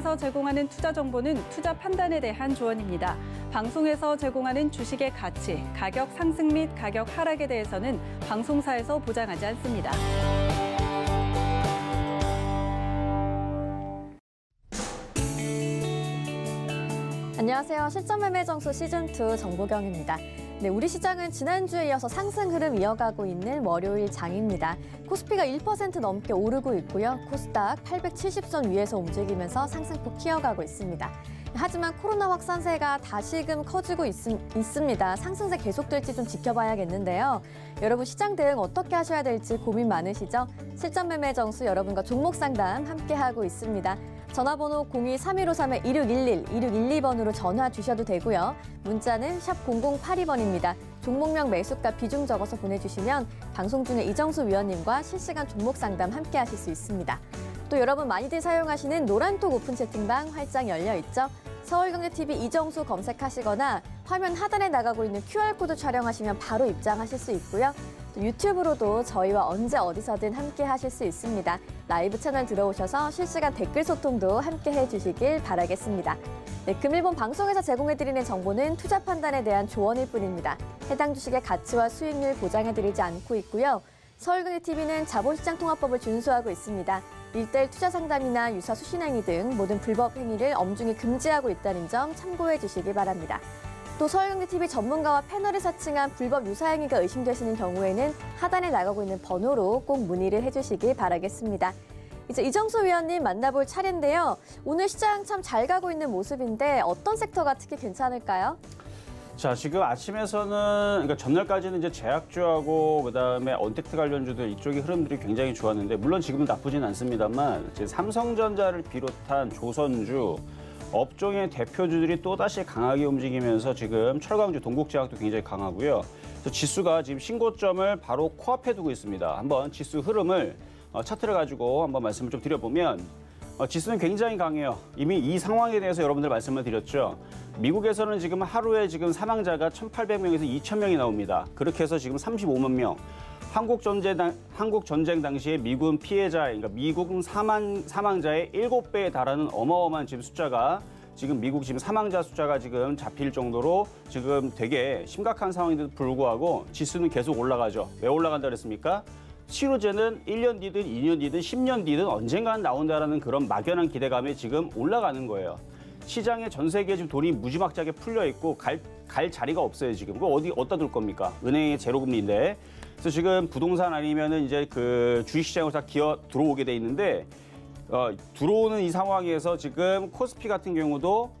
방송에서 제공하는 투자 정보는 투자 판단에 대한 조언입니다. 방송에서 제공하는 주식의 가치, 가격 상승 및 가격 하락에 대해서는 방송사에서 보장하지 않습니다. 안녕하세요. 실전매매정수 시즌2 정보경입니다. 네, 우리 시장은 지난주에 이어서 상승 흐름 이어가고 있는 월요일 장입니다. 코스피가 1% 넘게 오르고 있고요. 코스닥 870선 위에서 움직이면서 상승폭 이어가고 있습니다. 하지만 코로나 확산세가 다시금 커지고 있습니다. 상승세 계속될지 좀 지켜봐야겠는데요. 여러분 시장 대응 어떻게 하셔야 될지 고민 많으시죠? 실전매매정수 여러분과 종목 상담 함께하고 있습니다. 전화번호 02-3153-2611, 2612번으로 전화 주셔도 되고요. 문자는 샵 0082번입니다. 종목명 매수가 비중 적어서 보내주시면 방송 중에 이정수 위원님과 실시간 종목 상담 함께 하실 수 있습니다. 또 여러분 많이들 사용하시는 노란톡 오픈 채팅방 활짝 열려 있죠? 서울경제TV 이정수 검색하시거나 화면 하단에 나가고 있는 QR코드 촬영하시면 바로 입장하실 수 있고요. 또 유튜브로도 저희와 언제 어디서든 함께 하실 수 있습니다. 라이브 채널 들어오셔서 실시간 댓글 소통도 함께 해주시길 바라겠습니다. 네, 금일본 방송에서 제공해드리는 정보는 투자 판단에 대한 조언일 뿐입니다. 해당 주식의 가치와 수익률 보장해드리지 않고 있고요. 서울경제TV는 자본시장통합법을 준수하고 있습니다. 1:1 투자 상담이나 유사 수신행위 등 모든 불법 행위를 엄중히 금지하고 있다는 점 참고해 주시기 바랍니다. 또 서울경제TV 전문가와 패널을 사칭한 불법 유사행위가 의심되시는 경우에는 하단에 나가고 있는 번호로 꼭 문의를 해주시기 바라겠습니다. 이제 이정수 위원님 만나볼 차례인데요. 오늘 시장 참 잘 가고 있는 모습인데 어떤 섹터가 특히 괜찮을까요? 자, 지금 아침에서는, 그러니까 전날까지는 이제 제약주하고 그다음에 언택트 관련주들 이쪽의 흐름들이 굉장히 좋았는데, 물론 지금은 나쁘진 않습니다만, 이제 삼성전자를 비롯한 조선주, 업종의 대표주들이 또다시 강하게 움직이면서 지금 철강주, 동국제약도 굉장히 강하고요. 그래서 지수가 지금 신고점을 바로 코앞에 두고 있습니다. 한번 지수 흐름을 차트를 가지고 한번 말씀을 좀 드려보면, 지수는 굉장히 강해요. 이미 이 상황에 대해서 여러분들 말씀을 드렸죠. 미국에서는 지금 하루에 지금 사망자가 1,800명에서 2,000명이 나옵니다. 그렇게 해서 지금 35만 명. 한국 전쟁 당시에 미군 피해자, 그러니까 미국 사망자의 7배에 달하는 어마어마한 지금 숫자가 지금 미국 지금 사망자 숫자가 지금 잡힐 정도로 지금 되게 심각한 상황인데도 불구하고 지수는 계속 올라가죠. 왜 올라간다 그랬습니까? 치료제는 1년 뒤든 2년 뒤든 10년 뒤든 언젠가는 나온다라는 그런 막연한 기대감에 지금 올라가는 거예요. 시장에 전 세계에 지금 돈이 무지막지하게 풀려 있고 갈 자리가 없어요, 지금. 그거 어디다 둘 겁니까? 은행의 제로금리인데. 그래서 지금 부동산 아니면은 이제 그 주식시장으로 다 기어 들어오게 돼 있는데, 들어오는 이 상황에서 지금 코스피 같은 경우도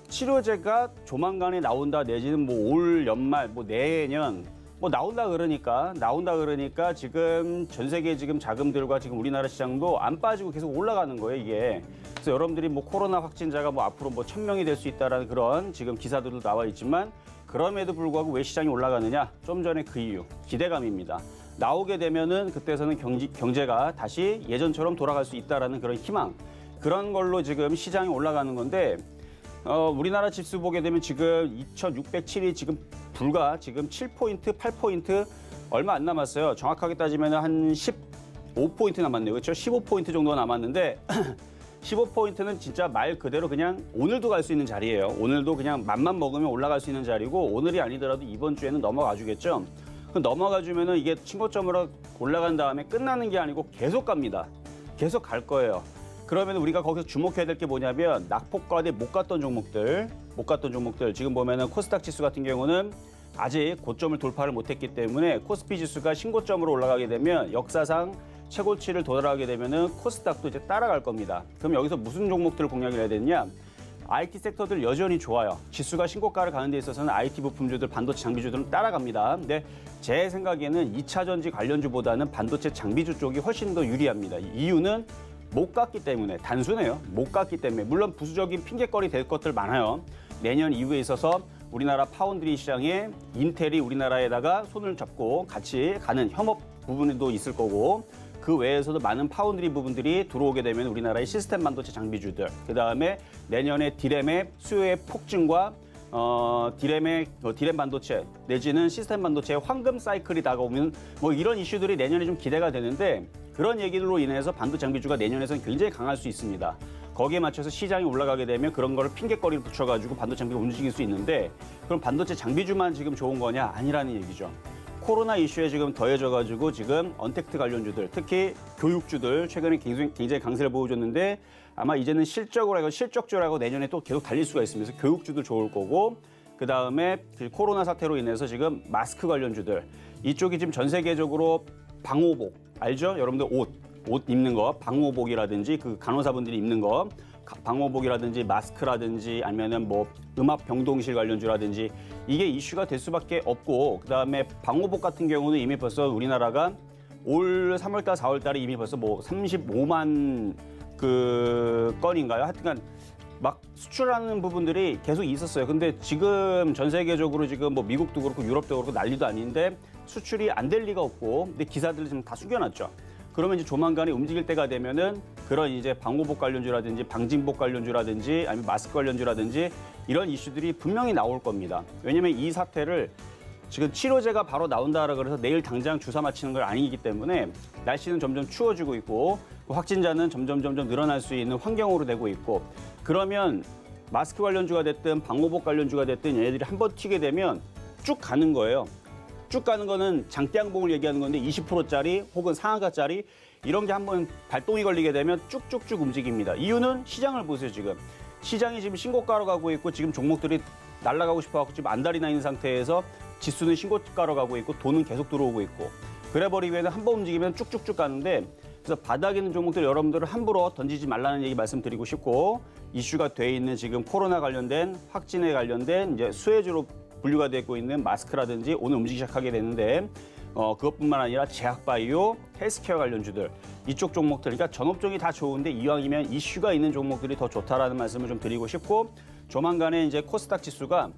치료제가 조만간에 나온다 내지는 뭐 올 연말, 뭐 내년, 뭐 나온다 그러니까 지금 전 세계 지금 자금들과 지금 우리나라 시장도 안 빠지고 계속 올라가는 거예요, 이게. 그래서 여러분들이 뭐 코로나 확진자가 뭐 앞으로 뭐 1,000명이 될 수 있다라는 그런 지금 기사들도 나와 있지만, 그럼에도 불구하고 왜 시장이 올라가느냐? 좀 전에 그 이유, 기대감입니다. 나오게 되면은 그때서는 경제가 다시 예전처럼 돌아갈 수 있다라는 그런 희망, 그런 걸로 지금 시장이 올라가는 건데, 우리나라 지수 보게 되면 지금 2,607이 지금 불과 지금 7포인트, 8포인트 얼마 안 남았어요. 정확하게 따지면 한 15포인트 남았네요. 그렇죠? 15포인트 정도 남았는데 15포인트는 진짜 말 그대로 그냥 오늘도 갈 수 있는 자리예요. 오늘도 그냥 맘만 먹으면 올라갈 수 있는 자리고, 오늘이 아니더라도 이번 주에는 넘어가 주겠죠. 넘어가 주면은 이게 신고점으로 올라간 다음에 끝나는 게 아니고 계속 갑니다. 계속 갈 거예요. 그러면 우리가 거기서 주목해야 될 게 뭐냐면, 낙폭과대 못 갔던 종목들, 지금 보면은 코스닥 지수 같은 경우는 아직 고점을 돌파를 못했기 때문에 코스피 지수가 신고점으로 올라가게 되면 역사상 최고치를 도달하게 되면은 코스닥도 이제 따라갈 겁니다. 그럼 여기서 무슨 종목들을 공략을 해야 되느냐? IT 섹터들 여전히 좋아요. 지수가 신고가를 가는 데 있어서는 IT 부품주들, 반도체 장비주들은 따라갑니다. 근데 제 생각에는 2차 전지 관련주보다는 반도체 장비주 쪽이 훨씬 더 유리합니다. 이유는 못 갔기 때문에, 단순해요. 못 갔기 때문에. 물론 부수적인 핑계거리 될 것들 많아요. 내년 이후에 있어서 우리나라 파운드리 시장에 인텔이 우리나라에다가 손을 잡고 같이 가는 협업 부분도 있을 거고, 그 외에서도 많은 파운드리 부분들이 들어오게 되면 우리나라의 시스템 반도체 장비주들, 그다음에 내년에 디램의 수요의 폭증과 디램 반도체 내지는 시스템 반도체의 황금 사이클이 다가오면 뭐 이런 이슈들이 내년에 좀 기대가 되는데, 그런 얘기들로 인해서 반도체 장비주가 내년에서는 굉장히 강할 수 있습니다. 거기에 맞춰서 시장이 올라가게 되면 그런 거를 핑계거리를 붙여가지고 반도체 장비가 움직일 수 있는데 그럼 반도체 장비주만 지금 좋은 거냐? 아니라는 얘기죠. 코로나 이슈에 지금 더해져가지고 지금 언택트 관련주들, 특히 교육주들 최근에 굉장히 강세를 보여줬는데 아마 이제는 실적주라고 내년에 또 계속 달릴 수가 있습니다. 그래서 교육주도 좋을 거고 그다음에 코로나 사태로 인해서 지금 마스크 관련주들 이쪽이 지금 전 세계적으로 방호복 알죠? 여러분들 옷 입는 거 방호복이라든지 그 간호사분들이 입는 거 방호복이라든지 마스크라든지 아니면은 뭐 음압 병동실 관련주라든지 이게 이슈가 될 수밖에 없고 그다음에 방호복 같은 경우는 이미 벌써 우리나라가 올 3월달 4월달에 이미 벌써 뭐 35만 그 건인가요? 하여튼간 막 수출하는 부분들이 계속 있었어요. 근데 지금 전 세계적으로 지금 뭐 미국도 그렇고 유럽도 그렇고 난리도 아닌데 수출이 안 될 리가 없고 근데 기사들을 지금 다 숙여놨죠. 그러면 이제 조만간에 움직일 때가 되면은 그런 이제 방호복 관련주라든지 방진복 관련주라든지 아니면 마스크 관련주라든지 이런 이슈들이 분명히 나올 겁니다. 왜냐면 이 사태를 지금 치료제가 바로 나온다라 그래서 내일 당장 주사 맞히는 걸 아니기 때문에 날씨는 점점 추워지고 있고 확진자는 점점 늘어날 수 있는 환경으로 되고 있고 그러면 마스크 관련주가 됐든 방호복 관련주가 됐든 얘네들이 한번 튀게 되면 쭉 가는 거예요. 쭉 가는 거는 장대양봉을 얘기하는 건데 20%짜리 혹은 상한가짜리 이런 게 한번 발동이 걸리게 되면 쭉쭉쭉 움직입니다. 이유는 시장을 보세요, 지금. 시장이 지금 신고가로 가고 있고 지금 종목들이 날아가고 싶어갖고 지금 안달이 나 있는 상태에서 지수는 신고가로 가고 있고 돈은 계속 들어오고 있고 그래버리면 한번 움직이면 쭉쭉쭉 가는데 그래서 바닥에 있는 종목들 여러분들은 함부로 던지지 말라는 얘기 말씀드리고 싶고 이슈가 돼 있는 지금 코로나 관련된 확진에 관련된 이제 수혜주로 분류가 되고 있는 마스크라든지 오늘 움직이기 시작하게 되는데 그것뿐만 아니라 제약바이오, 헬스케어 관련주들 이쪽 종목들 그러니까 전업종이 다 좋은데 이왕이면 이슈가 있는 종목들이 더 좋다라는 말씀을 좀 드리고 싶고 조만간에 이제 코스닥 지수가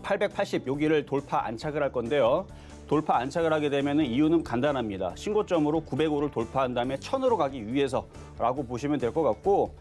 880 여기를 돌파 안착을 할 건데요. 돌파 안착을 하게 되면 이유는 간단합니다. 신고점으로 905를 돌파한 다음에 1000으로 가기 위해서라고 보시면 될 것 같고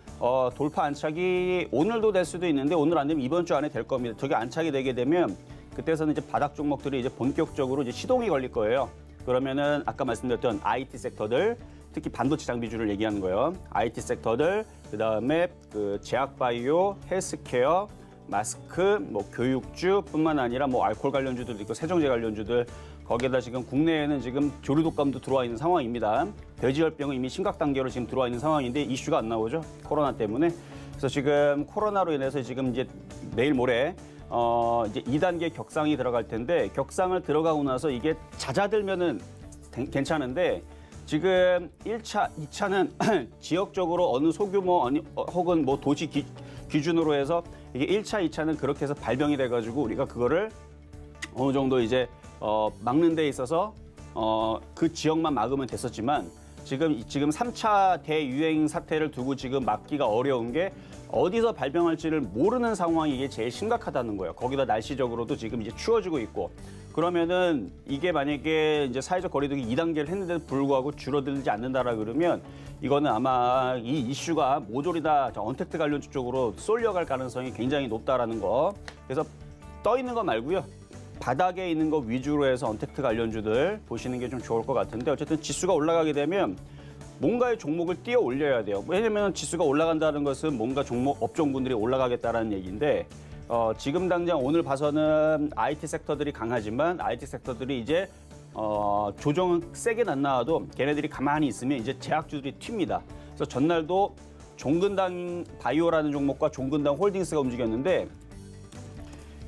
돌파 안착이 오늘도 될 수도 있는데 오늘 안 되면 이번 주 안에 될 겁니다. 저게 안착이 되게 되면 그때서는 이제 바닥 종목들이 이제 본격적으로 이제 시동이 걸릴 거예요. 그러면은 아까 말씀드렸던 IT 섹터들 특히 반도체 장비주를 얘기하는 거예요. IT 섹터들 그다음에 그 제약바이오, 헬스케어 마스크, 뭐 교육주뿐만 아니라 뭐 알코올 관련주들도 있고 세정제 관련주들 거기에다 지금 국내에는 지금 조류독감도 들어와 있는 상황입니다. 돼지열병은 이미 심각 단계로 지금 들어와 있는 상황인데 이슈가 안 나오죠. 코로나 때문에. 그래서 지금 코로나로 인해서 지금 이제 내일 모레 이제 2단계 격상이 들어갈 텐데 격상을 들어가고 나서 이게 잦아들면은 괜찮은데 지금 1차, 2차는 지역적으로 어느 소규모 혹은 뭐 도시 기준으로 해서 이게 1차, 2차는 그렇게 해서 발병이 돼가지고 우리가 그거를 어느 정도 이제 막는 데 있어서 그 지역만 막으면 됐었지만 지금 3차 대유행 사태를 두고 지금 막기가 어려운 게 어디서 발병할지를 모르는 상황이 이게 제일 심각하다는 거예요. 거기다 날씨적으로도 지금 이제 추워지고 있고 그러면은 이게 만약에 이제 사회적 거리두기 2단계를 했는데도 불구하고 줄어들지 않는다라 그러면 이거는 아마 이 이슈가 모조리 다 언택트 관련주 쪽으로 쏠려갈 가능성이 굉장히 높다라는 거. 그래서 떠 있는 거 말고요. 바닥에 있는 거 위주로 해서 언택트 관련주들 보시는 게 좀 좋을 것 같은데 어쨌든 지수가 올라가게 되면 뭔가의 종목을 띄어 올려야 돼요. 왜냐면 지수가 올라간다는 것은 뭔가 종목 업종군들이 올라가겠다라는 얘기인데 지금 당장 오늘 봐서는 IT 섹터들이 강하지만 IT 섹터들이 이제 조정은 세게 안 나와도 걔네들이 가만히 있으면 이제 제약주들이 튑니다. 그래서 전날도 종근당 바이오라는 종목과 종근당 홀딩스가 움직였는데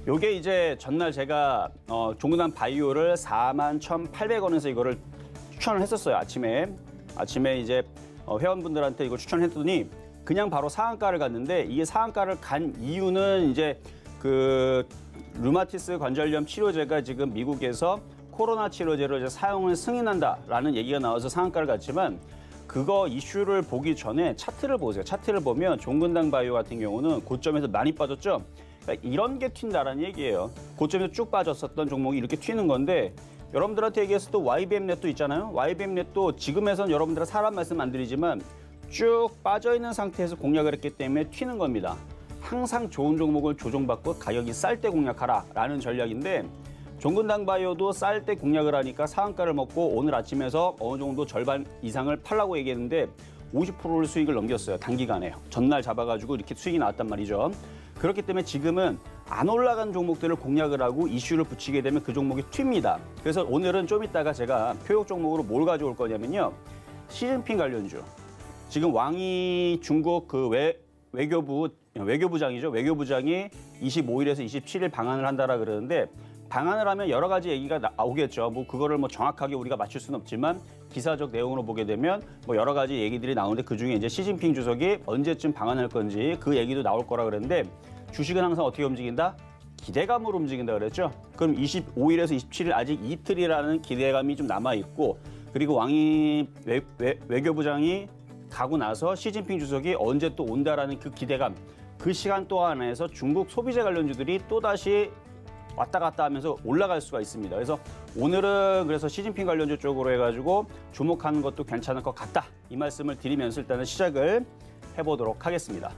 요게 이제 전날 제가 종근당 바이오를 41,800원에서 이거를 추천을 했었어요. 아침에 이제 회원분들한테 이거 추천했더니 그냥 바로 상한가를 갔는데 이게 상한가를 간 이유는 이제 그 류마티스 관절염 치료제가 지금 미국에서 코로나 치료제로 이제 사용을 승인한다라는 얘기가 나와서 상한가를 갔지만 그거 이슈를 보기 전에 차트를 보세요. 차트를 보면 종근당 바이오 같은 경우는 고점에서 많이 빠졌죠. 그러니까 이런 게 튄다라는 얘기예요. 고점에서 쭉 빠졌었던 종목이 이렇게 튀는 건데 여러분들한테 얘기해서 또 YBM넷도 있잖아요. YBM넷도 지금에선 여러분들은 사람 말씀 안 드리지만 쭉 빠져있는 상태에서 공략을 했기 때문에 튀는 겁니다. 항상 좋은 종목을 조정받고 가격이 쌀 때 공략하라라는 전략인데 종근당 바이오도 쌀 때 공략을 하니까 상한가를 먹고 오늘 아침에서 어느 정도 절반 이상을 팔라고 얘기했는데 50%를 수익을 넘겼어요. 단기간에. 전날 잡아가지고 이렇게 수익이 나왔단 말이죠. 그렇기 때문에 지금은 안 올라간 종목들을 공략을 하고 이슈를 붙이게 되면 그 종목이 튑니다. 그래서 오늘은 좀 이따가 제가 표적 종목으로 뭘 가져올 거냐면요. 시진핑 관련주. 지금 왕이 중국 그 외교부장이죠. 외교부장이 25일에서 27일 방한을 한다라 그러는데 방한을 하면 여러 가지 얘기가 나오겠죠. 뭐 그거를 뭐 정확하게 우리가 맞출 수는 없지만 기사적 내용으로 보게 되면 뭐 여러 가지 얘기들이 나오는데 그중에 이제 시진핑 주석이 언제쯤 방한할 건지 그 얘기도 나올 거라 그랬는데 주식은 항상 어떻게 움직인다? 기대감으로 움직인다 그랬죠. 그럼 25일에서 27일 아직 이틀이라는 기대감이 좀 남아 있고 그리고 왕이 외교부장이 가고 나서 시진핑 주석이 언제 또 온다라는 그 기대감 그 시간 동안 안에서 중국 소비재 관련주들이 또다시 왔다 갔다 하면서 올라갈 수가 있습니다. 그래서 오늘은 그래서 시진핑 관련주 쪽으로 해가지고 주목하는 것도 괜찮을 것 같다. 이 말씀을 드리면서 일단은 시작을 해보도록 하겠습니다.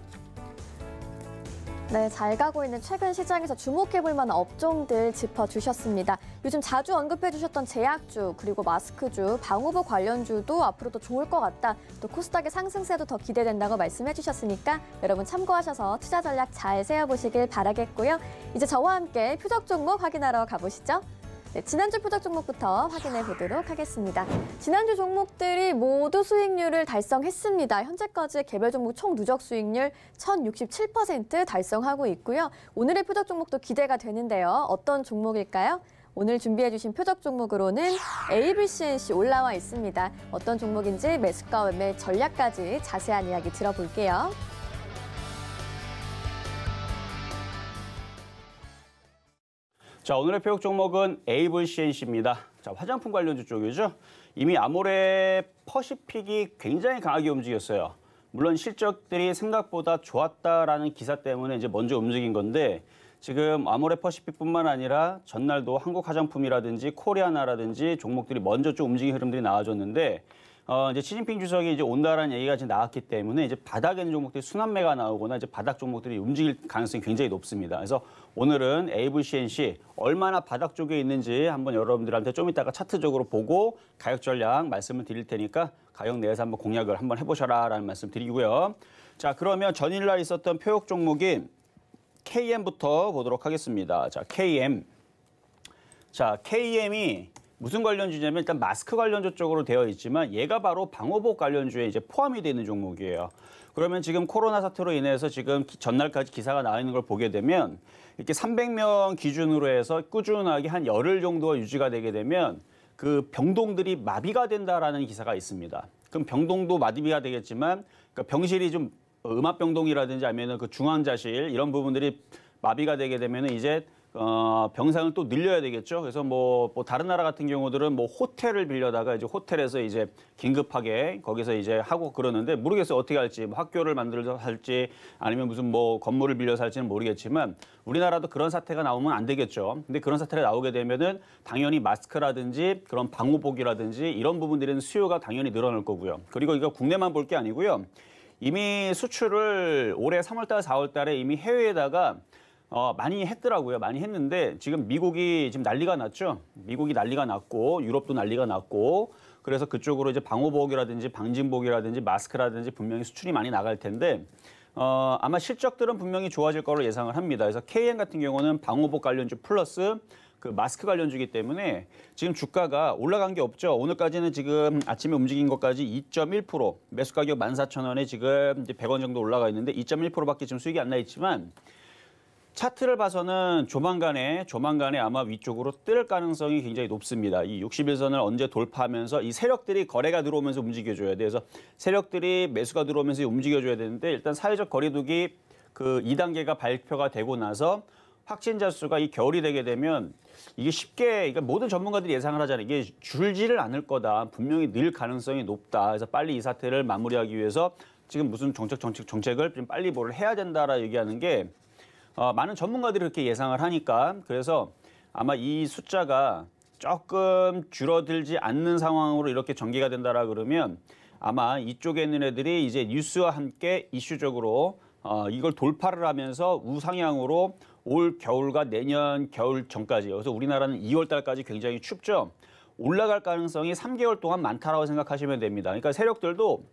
네, 잘 가고 있는 최근 시장에서 주목해볼 만한 업종들 짚어주셨습니다. 요즘 자주 언급해주셨던 제약주, 그리고 마스크주, 방호복 관련주도 앞으로도 좋을 것 같다. 또 코스닥의 상승세도 더 기대된다고 말씀해주셨으니까 여러분 참고하셔서 투자 전략 잘 세워보시길 바라겠고요. 이제 저와 함께 표적 종목 확인하러 가보시죠. 네, 지난주 표적 종목부터 확인해 보도록 하겠습니다. 지난주 종목들이 모두 수익률을 달성했습니다. 현재까지 개별 종목 총 누적 수익률 1067% 달성하고 있고요. 오늘의 표적 종목도 기대가 되는데요. 어떤 종목일까요? 오늘 준비해 주신 표적 종목으로는 ABCNC 올라와 있습니다. 어떤 종목인지 매수가 매매 전략까지 자세한 이야기 들어볼게요. 자, 오늘의 표적 종목은 ABCNC입니다. 자, 화장품 관련주 쪽이죠. 이미 아모레 퍼시픽이 굉장히 강하게 움직였어요. 물론 실적들이 생각보다 좋았다라는 기사 때문에 이제 먼저 움직인 건데 지금 아모레 퍼시픽뿐만 아니라 전날도 한국 화장품이라든지 코리아나라든지 종목들이 먼저 좀 움직이는 흐름들이 나와줬는데 이제 시진핑 주석이 이제 온다라는 얘기가 지금 나왔기 때문에 이제 바닥에 있는 종목들이 순환매가 나오거나 이제 바닥 종목들이 움직일 가능성이 굉장히 높습니다. 그래서 오늘은 ABCNC 얼마나 바닥 쪽에 있는지 한번 여러분들한테 좀 이따가 차트적으로 보고 가격 전략 말씀을 드릴 테니까 가격 내에서 한번 공략을 한번 해보셔라라는 말씀 드리고요. 자, 그러면 전일날 있었던 표적 종목인 KM부터 보도록 하겠습니다. 자, KM. 자, KM이 무슨 관련주냐면 일단 마스크 관련주 쪽으로 되어 있지만 얘가 바로 방호복 관련주에 이제 포함이 되어 있는 종목이에요. 그러면 지금 코로나 사태로 인해서 지금 전날까지 기사가 나와 있는 걸 보게 되면 이렇게 300명 기준으로 해서 꾸준하게 한 열흘 정도가 유지가 되게 되면 그 병동들이 마비가 된다라는 기사가 있습니다. 그럼 병동도 마비가 되겠지만 그러니까 병실이 좀 음압병동이라든지 아니면 그 중환자실 이런 부분들이 마비가 되게 되면 이제 병상을 또 늘려야 되겠죠. 그래서 뭐 다른 나라 같은 경우들은 뭐 호텔을 빌려다가 이제 호텔에서 이제 긴급하게 거기서 이제 하고 그러는데 모르겠어요. 어떻게 할지 뭐 학교를 만들어서 할지 아니면 무슨 뭐 건물을 빌려서 할지는 모르겠지만 우리나라도 그런 사태가 나오면 안 되겠죠. 근데 그런 사태가 나오게 되면은 당연히 마스크라든지 그런 방호복이라든지 이런 부분들은 수요가 당연히 늘어날 거고요. 그리고 이거 국내만 볼 게 아니고요. 이미 수출을 올해 3월달, 4월달에 이미 해외에다가 많이 했더라고요. 많이 했는데 지금 미국이 지금 난리가 났죠. 미국이 난리가 났고 유럽도 난리가 났고 그래서 그쪽으로 이제 방호복이라든지 방진복이라든지 마스크라든지 분명히 수출이 많이 나갈 텐데 아마 실적들은 분명히 좋아질 거로 예상을 합니다. 그래서 KM 같은 경우는 방호복 관련주 플러스 그 마스크 관련주기 때문에 지금 주가가 올라간 게 없죠. 오늘까지는 지금 아침에 움직인 것까지 2.1% 매수 가격 14,000원에 지금 이제 100원 정도 올라가 있는데 2.1%밖에 지금 수익이 안 나 있지만 차트를 봐서는 조만간에 아마 위쪽으로 뜰 가능성이 굉장히 높습니다. 이 60일선을 언제 돌파하면서 이 세력들이 거래가 들어오면서 움직여줘야 돼요. 그래서 세력들이 매수가 들어오면서 움직여줘야 되는데 일단 사회적 거리두기 그 2단계가 발표가 되고 나서 확진자 수가 이 겨울이 되게 되면 이게 쉽게 그러니까 모든 전문가들이 예상을 하잖아요. 이게 줄지를 않을 거다. 분명히 늘 가능성이 높다. 그래서 빨리 이 사태를 마무리하기 위해서 지금 무슨 정책을 좀 빨리 뭘 해야 된다라 얘기하는 게 많은 전문가들이 그렇게 예상을 하니까 그래서 아마 이 숫자가 조금 줄어들지 않는 상황으로 이렇게 전개가 된다라 그러면 아마 이쪽에 있는 애들이 이제 뉴스와 함께 이슈적으로 이걸 돌파를 하면서 우상향으로 올 겨울과 내년 겨울 전까지 그래서 우리나라는 2월 달까지 굉장히 춥죠. 올라갈 가능성이 3개월 동안 많다라고 생각하시면 됩니다. 그러니까 세력들도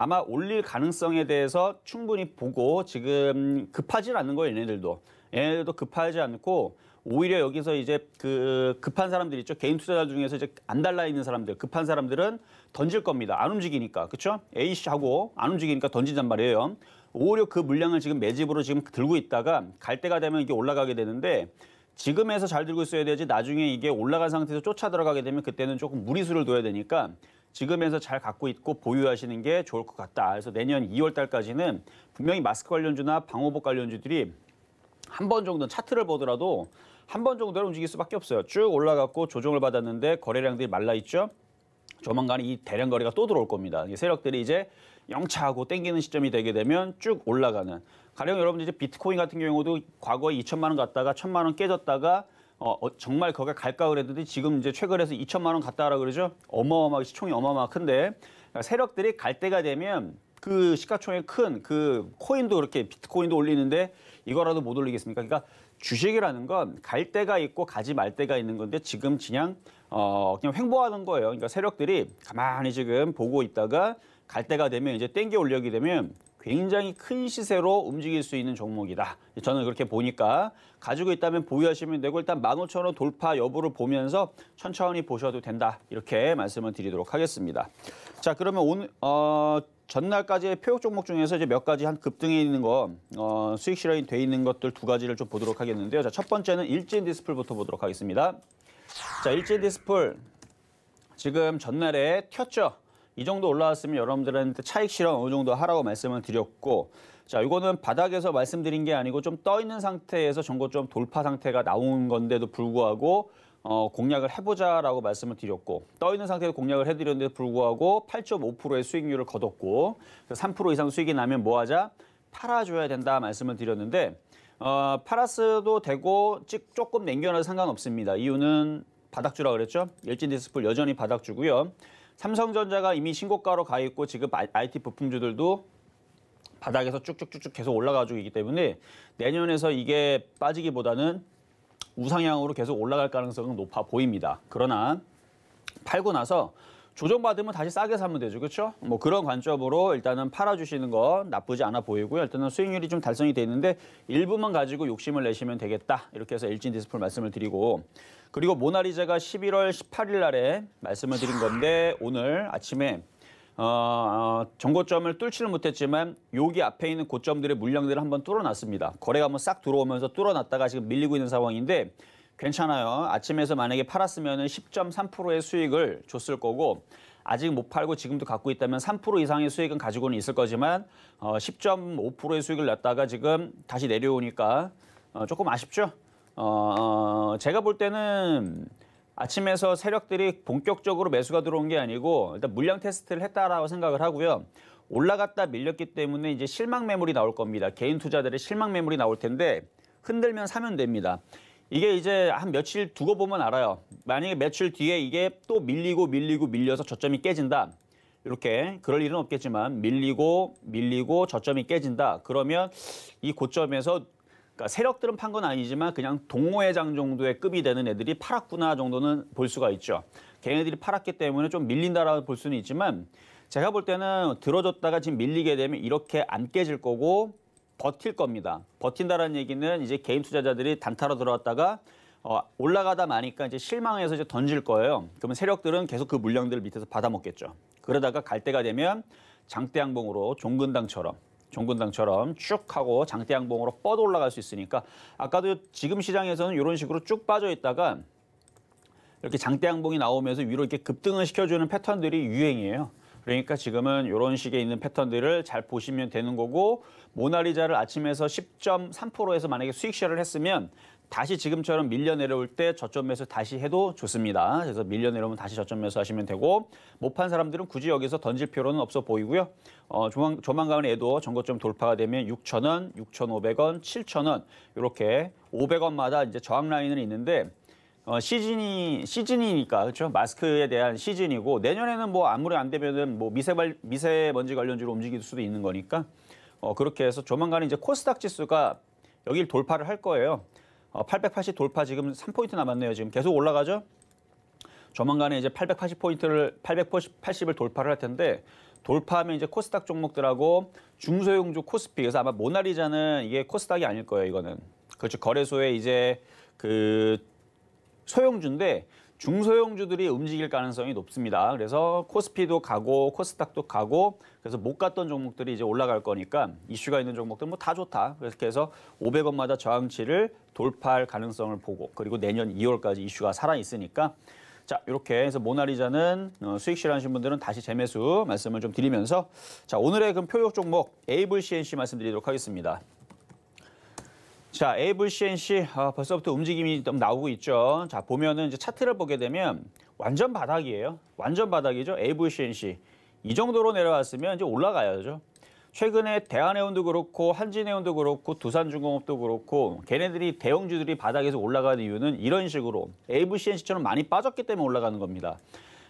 아마 올릴 가능성에 대해서 충분히 보고 지금 급하지 않는 거예요, 얘네들도 급하지 않고 오히려 여기서 이제 그 급한 사람들 있죠. 개인 투자자 중에서 이제 안 달라 있는 사람들, 급한 사람들은 던질 겁니다. 안 움직이니까. 그렇죠? A씨하고 안 움직이니까 던진단 말이에요. 오히려 그 물량을 지금 매집으로 지금 들고 있다가 갈 때가 되면 이게 올라가게 되는데 지금에서 잘 들고 있어야 되지 나중에 이게 올라간 상태에서 쫓아 들어가게 되면 그때는 조금 무리수를 둬야 되니까 지금에서 잘 갖고 있고 보유하시는 게 좋을 것 같다. 그래서 내년 2월 달까지는 분명히 마스크 관련주나 방호복 관련주들이 한 번 정도는 차트를 보더라도 한 번 정도는 움직일 수밖에 없어요. 쭉 올라갔고 조정을 받았는데 거래량들이 말라있죠. 조만간 이 대량 거래가 또 들어올 겁니다. 세력들이 이제 영차하고 땡기는 시점이 되게 되면 쭉 올라가는. 가령 여러분들 이제 비트코인 같은 경우도 과거에 2천만 원 갔다가 1,000만 원 깨졌다가 정말 거기가 갈까 그랬더니 지금 이제 최근에서 2천만 원 갔다라 그러죠. 어마어마하게 시총이 어마어마하게 큰데 세력들이 갈 때가 되면 그 시가총액 큰 그 코인도 그렇게 비트코인도 올리는데 이거라도 못 올리겠습니까? 그러니까 주식이라는 건 갈 때가 있고 가지 말 때가 있는 건데 지금 그냥 횡보하는 거예요. 그러니까 세력들이 가만히 지금 보고 있다가 갈 때가 되면 이제 땡겨 올려게 되면 굉장히 큰 시세로 움직일 수 있는 종목이다. 저는 그렇게 보니까 가지고 있다면 보유하시면 되고 일단 15,000원 돌파 여부를 보면서 천천히 보셔도 된다. 이렇게 말씀을 드리도록 하겠습니다. 자, 그러면 오늘 전날까지의 표역 종목 중에서 이제 몇 가지 한 급등해 있는 거 수익 실현이 돼 있는 것들 두 가지를 좀 보도록 하겠는데요. 자, 첫 번째는 일진 디스플부터 보도록 하겠습니다. 자, 일진 디스플 지금 전날에 튀었죠. 이 정도 올라왔으면 여러분들한테 차익 실현 어느 정도 하라고 말씀을 드렸고, 자, 이거는 바닥에서 말씀드린 게 아니고 좀 떠 있는 상태에서 전고점 돌파 상태가 나온 건데도 불구하고 공략을 해보자라고 말씀을 드렸고, 떠 있는 상태에서 공략을 해드렸는데도 불구하고 8.5%의 수익률을 거뒀고 3% 이상 수익이 나면 뭐 하자? 팔아줘야 된다 말씀을 드렸는데 팔았어도 되고 조금 남겨놔도 상관없습니다. 이유는 바닥주라 그랬죠. 일진 디스플 여전히 바닥주고요. 삼성전자가 이미 신고가로 가 있고 지금 IT 부품주들도 바닥에서 쭉쭉쭉쭉 계속 올라가지고 있기 때문에 내년에서 이게 빠지기보다는 우상향으로 계속 올라갈 가능성은 높아 보입니다. 그러나 팔고 나서 조정받으면 다시 싸게 사면 되죠. 그렇죠? 뭐 그런 관점으로 일단은 팔아주시는 거 나쁘지 않아 보이고요. 일단은 수익률이 좀 달성이 돼 있는데 일부만 가지고 욕심을 내시면 되겠다. 이렇게 해서 일진 디스플 말씀을 드리고, 그리고 모나리자가 11월 18일 날에 말씀을 드린 건데 오늘 아침에 전고점을 뚫지는 못했지만 여기 앞에 있는 고점들의 물량들을 한번 뚫어놨습니다. 거래가 한번 싹 들어오면서 뚫어놨다가 지금 밀리고 있는 상황인데 괜찮아요. 아침에서 만약에 팔았으면 10.3%의 수익을 줬을 거고 아직 못 팔고 지금도 갖고 있다면 3% 이상의 수익은 가지고는 있을 거지만 10.5%의 수익을 냈다가 지금 다시 내려오니까 조금 아쉽죠. 제가 볼 때는 아침에서 세력들이 본격적으로 매수가 들어온 게 아니고 일단 물량 테스트를 했다라고 생각을 하고요. 올라갔다 밀렸기 때문에 이제 실망 매물이 나올 겁니다. 개인 투자들의 실망 매물이 나올 텐데 흔들면 사면 됩니다. 이게 이제 한 며칠 두고 보면 알아요. 만약에 며칠 뒤에 이게 또 밀려서 저점이 깨진다. 이렇게 그럴 일은 없겠지만 밀리고 저점이 깨진다. 그러면 이 고점에서 그러니까 세력들은 판 건 아니지만 그냥 동호회장 정도의 급이 되는 애들이 팔았구나 정도는 볼 수가 있죠. 걔네들이 팔았기 때문에 좀 밀린다라고 볼 수는 있지만 제가 볼 때는 들어줬다가 지금 밀리게 되면 이렇게 안 깨질 거고 버틸 겁니다. 버틴다라는 얘기는 이제 개인 투자자들이 단타로 들어왔다가 올라가다 마니까 이제 실망해서 이제 던질 거예요. 그러면 세력들은 계속 그 물량들을 밑에서 받아먹겠죠. 그러다가 갈 때가 되면 장대양봉으로 종근당처럼 쭉 하고 장대양봉으로 뻗어 올라갈 수 있으니까 아까도 지금 시장에서는 이런 식으로 쭉 빠져 있다가 이렇게 장대양봉이 나오면서 위로 이렇게 급등을 시켜주는 패턴들이 유행이에요. 그러니까 지금은 이런 식의 있는 패턴들을 잘 보시면 되는 거고 모나리자를 아침에서 10.3%에서 만약에 수익 쉐어를 했으면 다시 지금처럼 밀려 내려올 때 저점 매수 다시 해도 좋습니다. 그래서 밀려 내려오면 다시 저점 매수 하시면 되고 못 판 사람들은 굳이 여기서 던질 필요는 없어 보이고요. 조만간에 얘도 전고점 돌파가 되면 6,000원, 6,500원, 7,000원 이렇게 500원마다 이제 저항 라인은 있는데 시즌이니까 그렇죠. 마스크에 대한 시즌이고 내년에는 뭐 아무리 안 되면은 뭐 미세먼지 관련주로 움직일 수도 있는 거니까 그렇게 해서 조만간에 이제 코스닥 지수가 여기를 돌파를 할 거예요. 880 돌파 지금 3포인트 남았네요. 지금 계속 올라가죠. 조만간에 이제 880을 돌파를 할 텐데 돌파하면 이제 코스닥 종목들하고 중소형주 코스피 그래서 아마 모나리자는 이게 코스닥이 아닐 거예요. 이거는 그렇죠. 거래소에 이제 그 소형주인데 중소형주들이 움직일 가능성이 높습니다. 그래서 코스피도 가고 코스닥도 가고 그래서 못 갔던 종목들이 이제 올라갈 거니까 이슈가 있는 종목들 뭐 다 좋다. 그래서 500원마다 저항치를 돌파할 가능성을 보고 그리고 내년 2월까지 이슈가 살아 있으니까 자 이렇게 해서 모나리자는 수익 실현하신 분들은 다시 재매수 말씀을 좀 드리면서 자 오늘의 그 표적 종목 에이블 CNC 말씀드리도록 하겠습니다. 자, 에이블 CNC 벌써부터 움직임이 좀 나오고 있죠. 자, 보면은 이제 차트를 보게 되면 완전 바닥이에요. 완전 바닥이죠. 에이블 CNC. 이 정도로 내려왔으면 이제 올라가야죠. 최근에 대한해운도 그렇고 한진해운도 그렇고 두산중공업도 그렇고 걔네들이 대형주들이 바닥에서 올라가는 이유는 이런 식으로 에이블 CNC처럼 많이 빠졌기 때문에 올라가는 겁니다.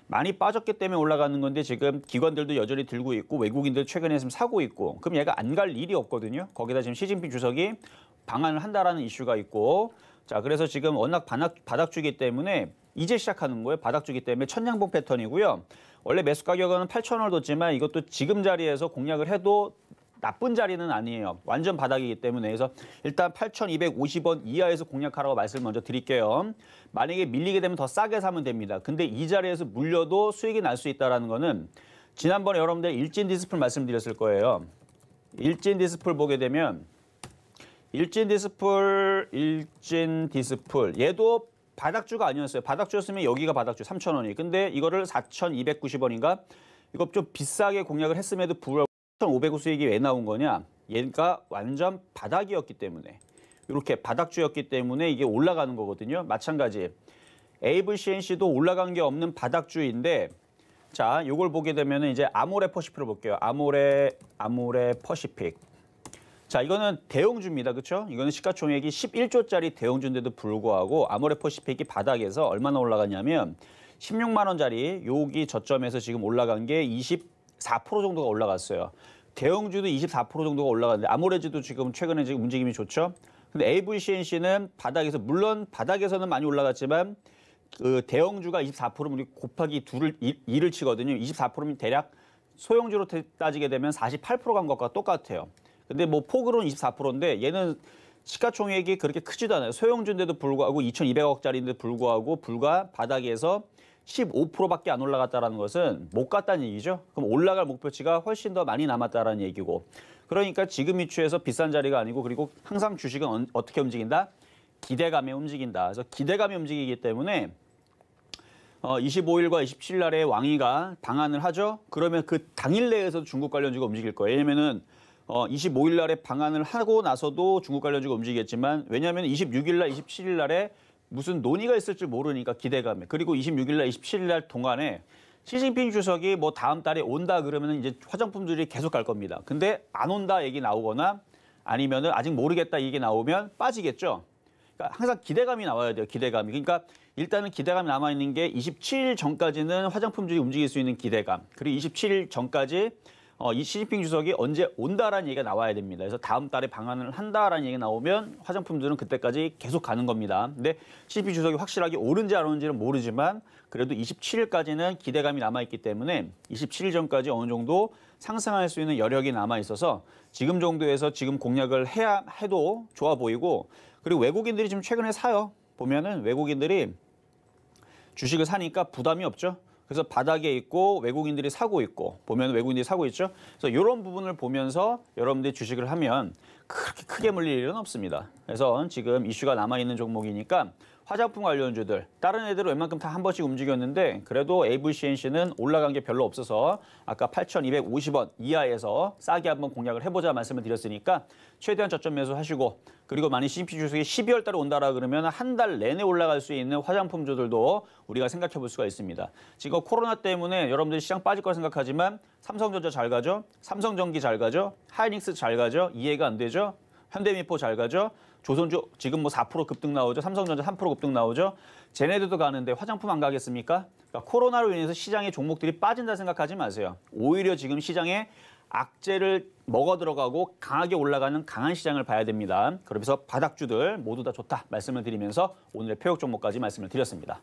많이 빠졌기 때문에 올라가는 건데 지금 기관들도 여전히 들고 있고 외국인들 최근에 지금 사고 있고 그럼 얘가 안 갈 일이 없거든요. 거기다 지금 시진핑 주석이 방한을 한다라는 이슈가 있고 자 그래서 지금 워낙 바닥주기 때문에 이제 시작하는 거예요. 바닥주기 때문에 천냥봉 패턴이고요. 원래 매수 가격은 8,000원을 뒀지만 이것도 지금 자리에서 공략을 해도 나쁜 자리는 아니에요. 완전 바닥이기 때문에 그래서 일단 8,250원 이하에서 공략하라고 말씀을 먼저 드릴게요. 만약에 밀리게 되면 더 싸게 사면 됩니다. 근데 이 자리에서 물려도 수익이 날 수 있다는 거는 지난번에 여러분들 일진 디스플 말씀드렸을 거예요. 일진 디스플 보게 되면 일진 디스플 얘도 바닥주가 아니었어요. 바닥주였으면 여기가 바닥주 3,000원이. 근데 이거를 4,290원인가? 이거 좀 비싸게 공략을 했음에도 불구하고 1,500원 수익이 왜 나온 거냐? 얘가 완전 바닥이었기 때문에 이렇게 바닥주였기 때문에 이게 올라가는 거거든요. 마찬가지 에이블 CNC도 올라간 게 없는 바닥주인데 자, 요걸 보게 되면 이제 아모레 퍼시픽을 볼게요. 아모레 퍼시픽. 자, 이거는 대형주입니다. 그렇죠? 이거는 시가총액이 11조짜리 대형주인데도 불구하고 아모레 퍼시픽이 바닥에서 얼마나 올라갔냐면 16만 원짜리 여기 저점에서 지금 올라간 게 24% 정도가 올라갔어요. 대형주도 24% 정도가 올라갔는데 아모레주도 지금 최근에 지금 움직임이 좋죠. 근데 에이블 CNC는 바닥에서 물론 바닥에서는 많이 올라갔지만 그 대형주가 24%면 곱하기 2를 치거든요. 24%면 대략 소형주로 따지게 되면 48% 간 것과 똑같아요. 근데 뭐 폭으로는 24%인데 얘는 시가총액이 그렇게 크지도 않아요. 소형주인데도 불구하고 2,200억짜리인데도 불구하고 불과 바닥에서 15%밖에 안 올라갔다는 것은 못 갔다는 얘기죠. 그럼 올라갈 목표치가 훨씬 더 많이 남았다는 얘기고. 그러니까 지금 이추에서 비싼 자리가 아니고 그리고 항상 주식은 어떻게 움직인다? 기대감에 움직인다. 그래서 기대감이 움직이기 때문에 25일과 27일 날에 왕이가 방한을 하죠. 그러면 그 당일 내에서도 중국 관련주가 움직일 거예요. 왜냐면은 25일 날에 방한을 하고 나서도 중국 관련주가 움직이겠지만 왜냐하면 26일 날, 27일 날에 무슨 논의가 있을 줄 모르니까 기대감에 그리고 26일 날, 27일 날 동안에 시진핑 주석이 뭐 다음 달에 온다 그러면 이제 화장품들이 계속 갈 겁니다. 근데 안 온다 얘기 나오거나 아니면은 아직 모르겠다 얘기 나오면 빠지겠죠. 그러니까 항상 기대감이 나와야 돼요. 기대감이. 그러니까 일단은 기대감이 남아있는 게 27일 전까지는 화장품들이 움직일 수 있는 기대감. 그리고 27일 전까지 이 시진핑 주석이 언제 온다라는 얘기가 나와야 됩니다. 그래서 다음 달에 방한을 한다라는 얘기가 나오면 화장품들은 그때까지 계속 가는 겁니다. 근데 시진핑 주석이 확실하게 오는지 안 오는지는 모르지만 그래도 27일까지는 기대감이 남아있기 때문에 27일 전까지 어느 정도 상승할 수 있는 여력이 남아있어서 지금 정도에서 지금 공략을 해도 좋아 보이고 그리고 외국인들이 지금 최근에 사요. 보면은 외국인들이 주식을 사니까 부담이 없죠. 그래서 바닥에 있고 외국인들이 사고 있고 보면 외국인들이 사고 있죠. 그래서 이런 부분을 보면서 여러분들이 주식을 하면 그렇게 크게 물릴 일은 없습니다. 그래서 지금 이슈가 남아있는 종목이니까 화장품 관련주들 다른 애들은 웬만큼 다 한 번씩 움직였는데 그래도 에이블 CNC는 올라간 게 별로 없어서 아까 8,250원 이하에서 싸게 한번 공략을 해보자 말씀을 드렸으니까 최대한 저점 매수하시고 그리고 만약 CP 주식이 12월 달에 온다라 그러면 한 달 내내 올라갈 수 있는 화장품주들도 우리가 생각해 볼 수가 있습니다. 지금 코로나 때문에 여러분들이 시장 빠질 거 생각하지만 삼성전자 잘 가죠? 삼성전기 잘 가죠? 하이닉스 잘 가죠? 이해가 안 되죠? 현대미포 잘 가죠? 조선주 지금 뭐 4% 급등 나오죠. 삼성전자 3% 급등 나오죠. 쟤네들도 가는데 화장품 안 가겠습니까? 그러니까 코로나로 인해서 시장의 종목들이 빠진다 생각하지 마세요. 오히려 지금 시장에 악재를 먹어 들어가고 강하게 올라가는 강한 시장을 봐야 됩니다. 그러면서 바닥주들 모두 다 좋다 말씀을 드리면서 오늘의 표적 종목까지 말씀을 드렸습니다.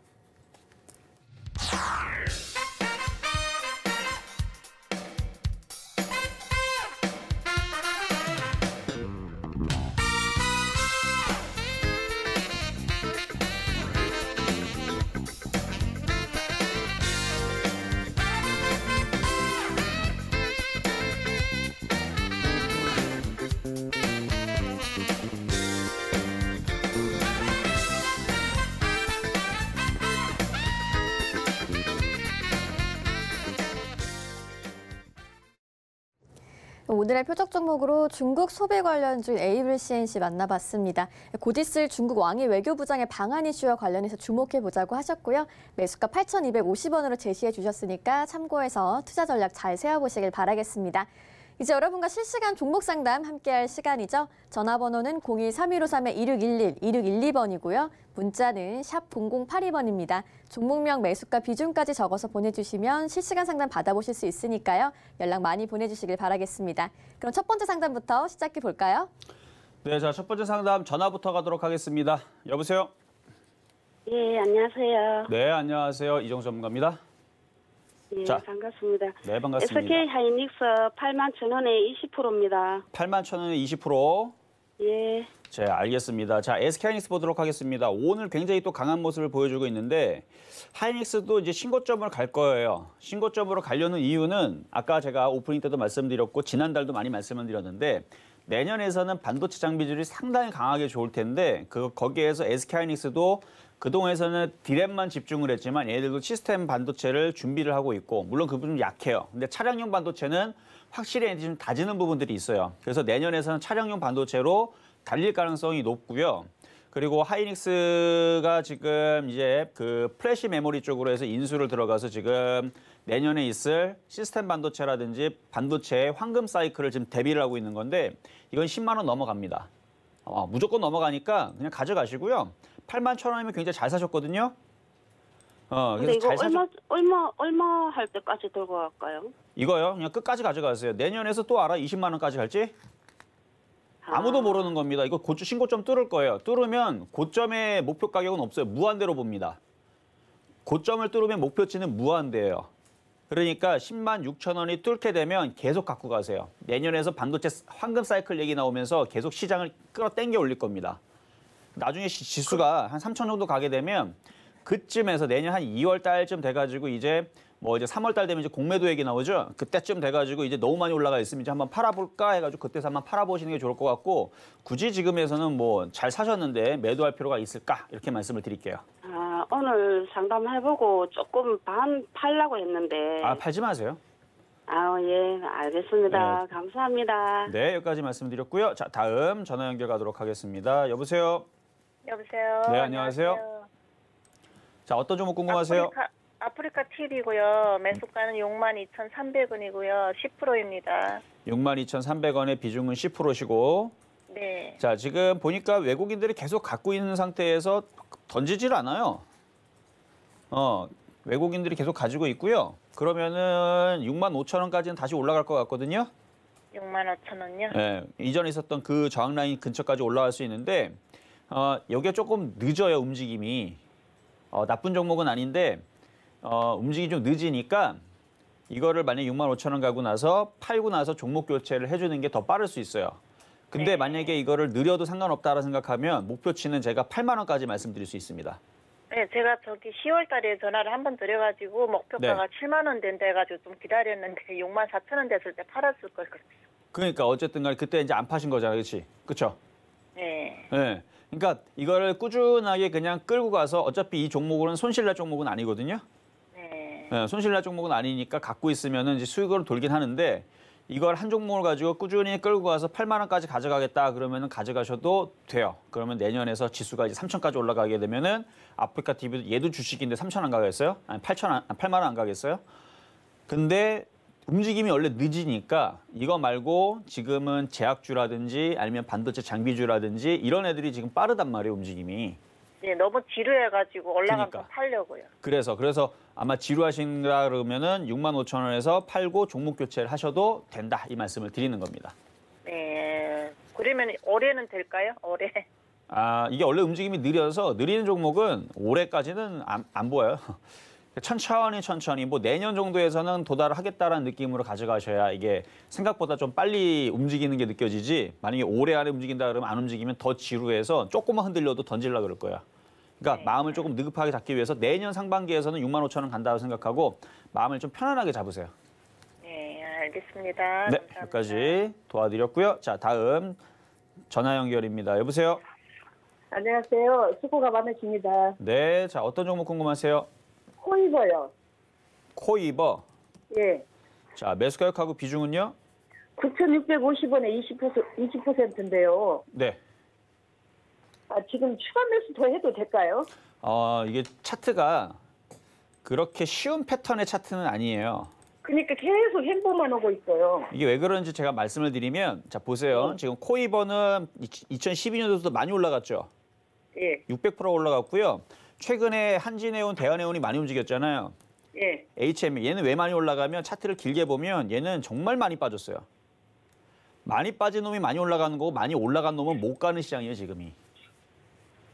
오늘의 표적 종목으로 중국 소비 관련주인 에이블 CNC 만나봤습니다. 곧 있을 중국 왕이 외교부장의 방한 이슈와 관련해서 주목해보자고 하셨고요. 매수가 8,250원으로 제시해 주셨으니까 참고해서 투자 전략 잘 세워보시길 바라겠습니다. 이제 여러분과 실시간 종목 상담 함께할 시간이죠. 전화번호는 02-3153-2611, 2612번이고요. 문자는 샵 0082번입니다. 종목명, 매수가, 비중까지 적어서 보내주시면 실시간 상담 받아보실 수 있으니까요. 연락 많이 보내주시길 바라겠습니다. 그럼 첫 번째 상담부터 시작해 볼까요? 네, 자, 첫 번째 상담 전화부터 가도록 하겠습니다. 여보세요? 예, 안녕하세요. 네, 안녕하세요. 이정수 전문가입니다. 예, 자. 반갑습니다. 네, 반갑습니다. SK 하이닉스 81,000원에 20%입니다. 81,000원에 20%. 예, 네, 알겠습니다. 자, SK 하이닉스 보도록 하겠습니다. 오늘 굉장히 또 강한 모습을 보여주고 있는데 하이닉스도 이제 신고점으로 갈 거예요. 신고점으로 가려는 이유는 아까 제가 오프닝 때도 말씀드렸고 지난달도 많이 말씀을 드렸는데 내년에서는 반도체 장비들이 상당히 강하게 좋을 텐데 거기에서 SK 하이닉스도 그동안에서는 디램만 집중을 했지만 얘들도 시스템 반도체를 준비를 하고 있고 물론 그 부분은 약해요. 근데 차량용 반도체는 확실히 좀 다지는 부분들이 있어요. 그래서 내년에서는 차량용 반도체로 달릴 가능성이 높고요. 그리고 하이닉스가 지금 이제 그 플래시 메모리 쪽으로 해서 인수를 들어가서 지금 내년에 있을 시스템 반도체라든지 반도체의 황금 사이클을 지금 대비를 하고 있는 건데 이건 10만 원 넘어갑니다. 무조건 넘어가니까 그냥 가져가시고요. 81,000원이면 굉장히 잘 사셨거든요. 근데 이거 얼마 할 때까지 들고 갈까요? 이거요? 그냥 끝까지 가져가세요. 내년에서 또 알아? 20만 원까지 갈지? 아무도 모르는 겁니다. 이거 신고점 뚫을 거예요. 뚫으면 고점의 목표 가격은 없어요. 무한대로 봅니다. 고점을 뚫으면 목표치는 무한대예요. 그러니까 10만 6천 원이 뚫게 되면 계속 갖고 가세요. 내년에서 반도체 황금 사이클 얘기 나오면서 계속 시장을 끌어당겨 올릴 겁니다. 나중에 지수가 한 3천 정도 가게 되면 그쯤에서 내년 한 2월 달쯤 돼가지고 이제 3월 달 되면 이제 공매도 얘기 나오죠. 그때쯤 돼가지고 이제 너무 많이 올라가 있으면 이제 한번 팔아볼까 해가지고 그때서 한번 팔아보시는 게 좋을 것 같고 굳이 지금에서는 잘 사셨는데 매도할 필요가 있을까 이렇게 말씀을 드릴게요. 오늘 상담해보고 조금 반 팔려고 했는데. 팔지 마세요. 예, 알겠습니다. 네. 감사합니다. 네, 여기까지 말씀드렸고요. 자, 다음 전화 연결 가도록 하겠습니다. 여보세요? 여보세요. 네, 안녕하세요. 자, 어떤 종목 궁금하세요? 아프리카 TV고요. 매수가는 62,300원이고요. 10%입니다. 62,300원의 비중은 10%시고. 네. 자, 지금 보니까 외국인들이 계속 갖고 있는 상태에서 던지질 않아요. 외국인들이 계속 가지고 있고요. 그러면은 65,000원까지는 다시 올라갈 것 같거든요. 65,000원요? 네, 이전에 있었던 그 저항 라인 근처까지 올라갈 수 있는데 여기가 조금 늦어요, 움직임이. 나쁜 종목은 아닌데 움직임이 좀 늦으니까 이거를 만약에 65,000원 가고 나서 팔고 나서 종목 교체를 해주는 게 더 빠를 수 있어요. 근데 네. 만약에 이거를 느려도 상관없다라 생각하면 목표치는 제가 8만 원까지 말씀드릴 수 있습니다. 네, 제가 10월 달에 전화를 한번 드려가지고 목표가가 7만 원 된다 해가지고 좀 기다렸는데 64,000원 됐을 때 팔았을 걸 그랬어요. 그러니까 어쨌든 간에 그때 이제 안 파신 거잖아요, 그렇지? 그렇죠? 네. 네. 그러니까 이거를 꾸준하게 그냥 끌고 가서 어차피 이 종목은 손실날 종목은 아니거든요. 네. 네, 손실날 종목은 아니니까 갖고 있으면은 이제 수익으로 돌긴 하는데 이걸 한 종목을 가지고 꾸준히 끌고 가서 8만 원까지 가져가겠다 그러면은 가져가셔도 돼요. 그러면 내년에서 지수가 이제 3천까지 올라가게 되면은 아프리카 TV도 얘도 주식인데 3천 안 가겠어요? 아니 8만 원 안 가겠어요? 근데 움직임이 원래 늦으니까 이거 말고 지금은 제약주라든지 아니면 반도체 장비주라든지 이런 애들이 지금 빠르단 말이에요, 움직임이. 네, 너무 지루해가지고 올라가면 그러니까. 팔려고요. 그래서 아마 지루하신다 그러면은 65,000원에서 팔고 종목 교체를 하셔도 된다 이 말씀을 드리는 겁니다. 네. 그러면 올해는 될까요? 올해? 이게 원래 움직임이 느려서 느리는 종목은 올해까지는 안 보여요. 천천히 내년 정도에서는 도달을 하겠다라는 느낌으로 가져가셔야 이게 생각보다 좀 빨리 움직이는 게 느껴지지 만약에 올해 안에 움직인다 그러면 안 움직이면 더 지루해서 조금만 흔들려도 던지려고 그럴 거야. 그러니까 네. 마음을 조금 느긋하게 잡기 위해서 내년 상반기에서는 65,000원 간다고 생각하고 마음을 좀 편안하게 잡으세요. 네, 알겠습니다. 네, 감사합니다. 여기까지 도와드렸고요. 자, 다음 전화 연결입니다. 여보세요? 안녕하세요. 수고가 많으십니다. 네, 자, 어떤 종목 궁금하세요? 코이버요. 코이버. 예. 자, 매수 가격하고 비중은요? 9,650원에 20%인데요. 네. 지금 추가 매수 더 해도 될까요? 이게 차트가 그렇게 쉬운 패턴의 차트는 아니에요. 그러니까 계속 행보만 오고 있어요. 이게 왜 그런지 제가 말씀을 드리면, 자 보세요. 지금 코이버는 2012년도도 많이 올라갔죠. 예. 600% 올라갔고요. 최근에 한진해운, 대한해운이 많이 움직였잖아요. 예. HM 얘는 왜 많이 올라가면 차트를 길게 보면 얘는 정말 많이 빠졌어요. 많이 빠진 놈이 많이 올라가는 거고 많이 올라간 놈은 못 가는 시장이에요, 지금이.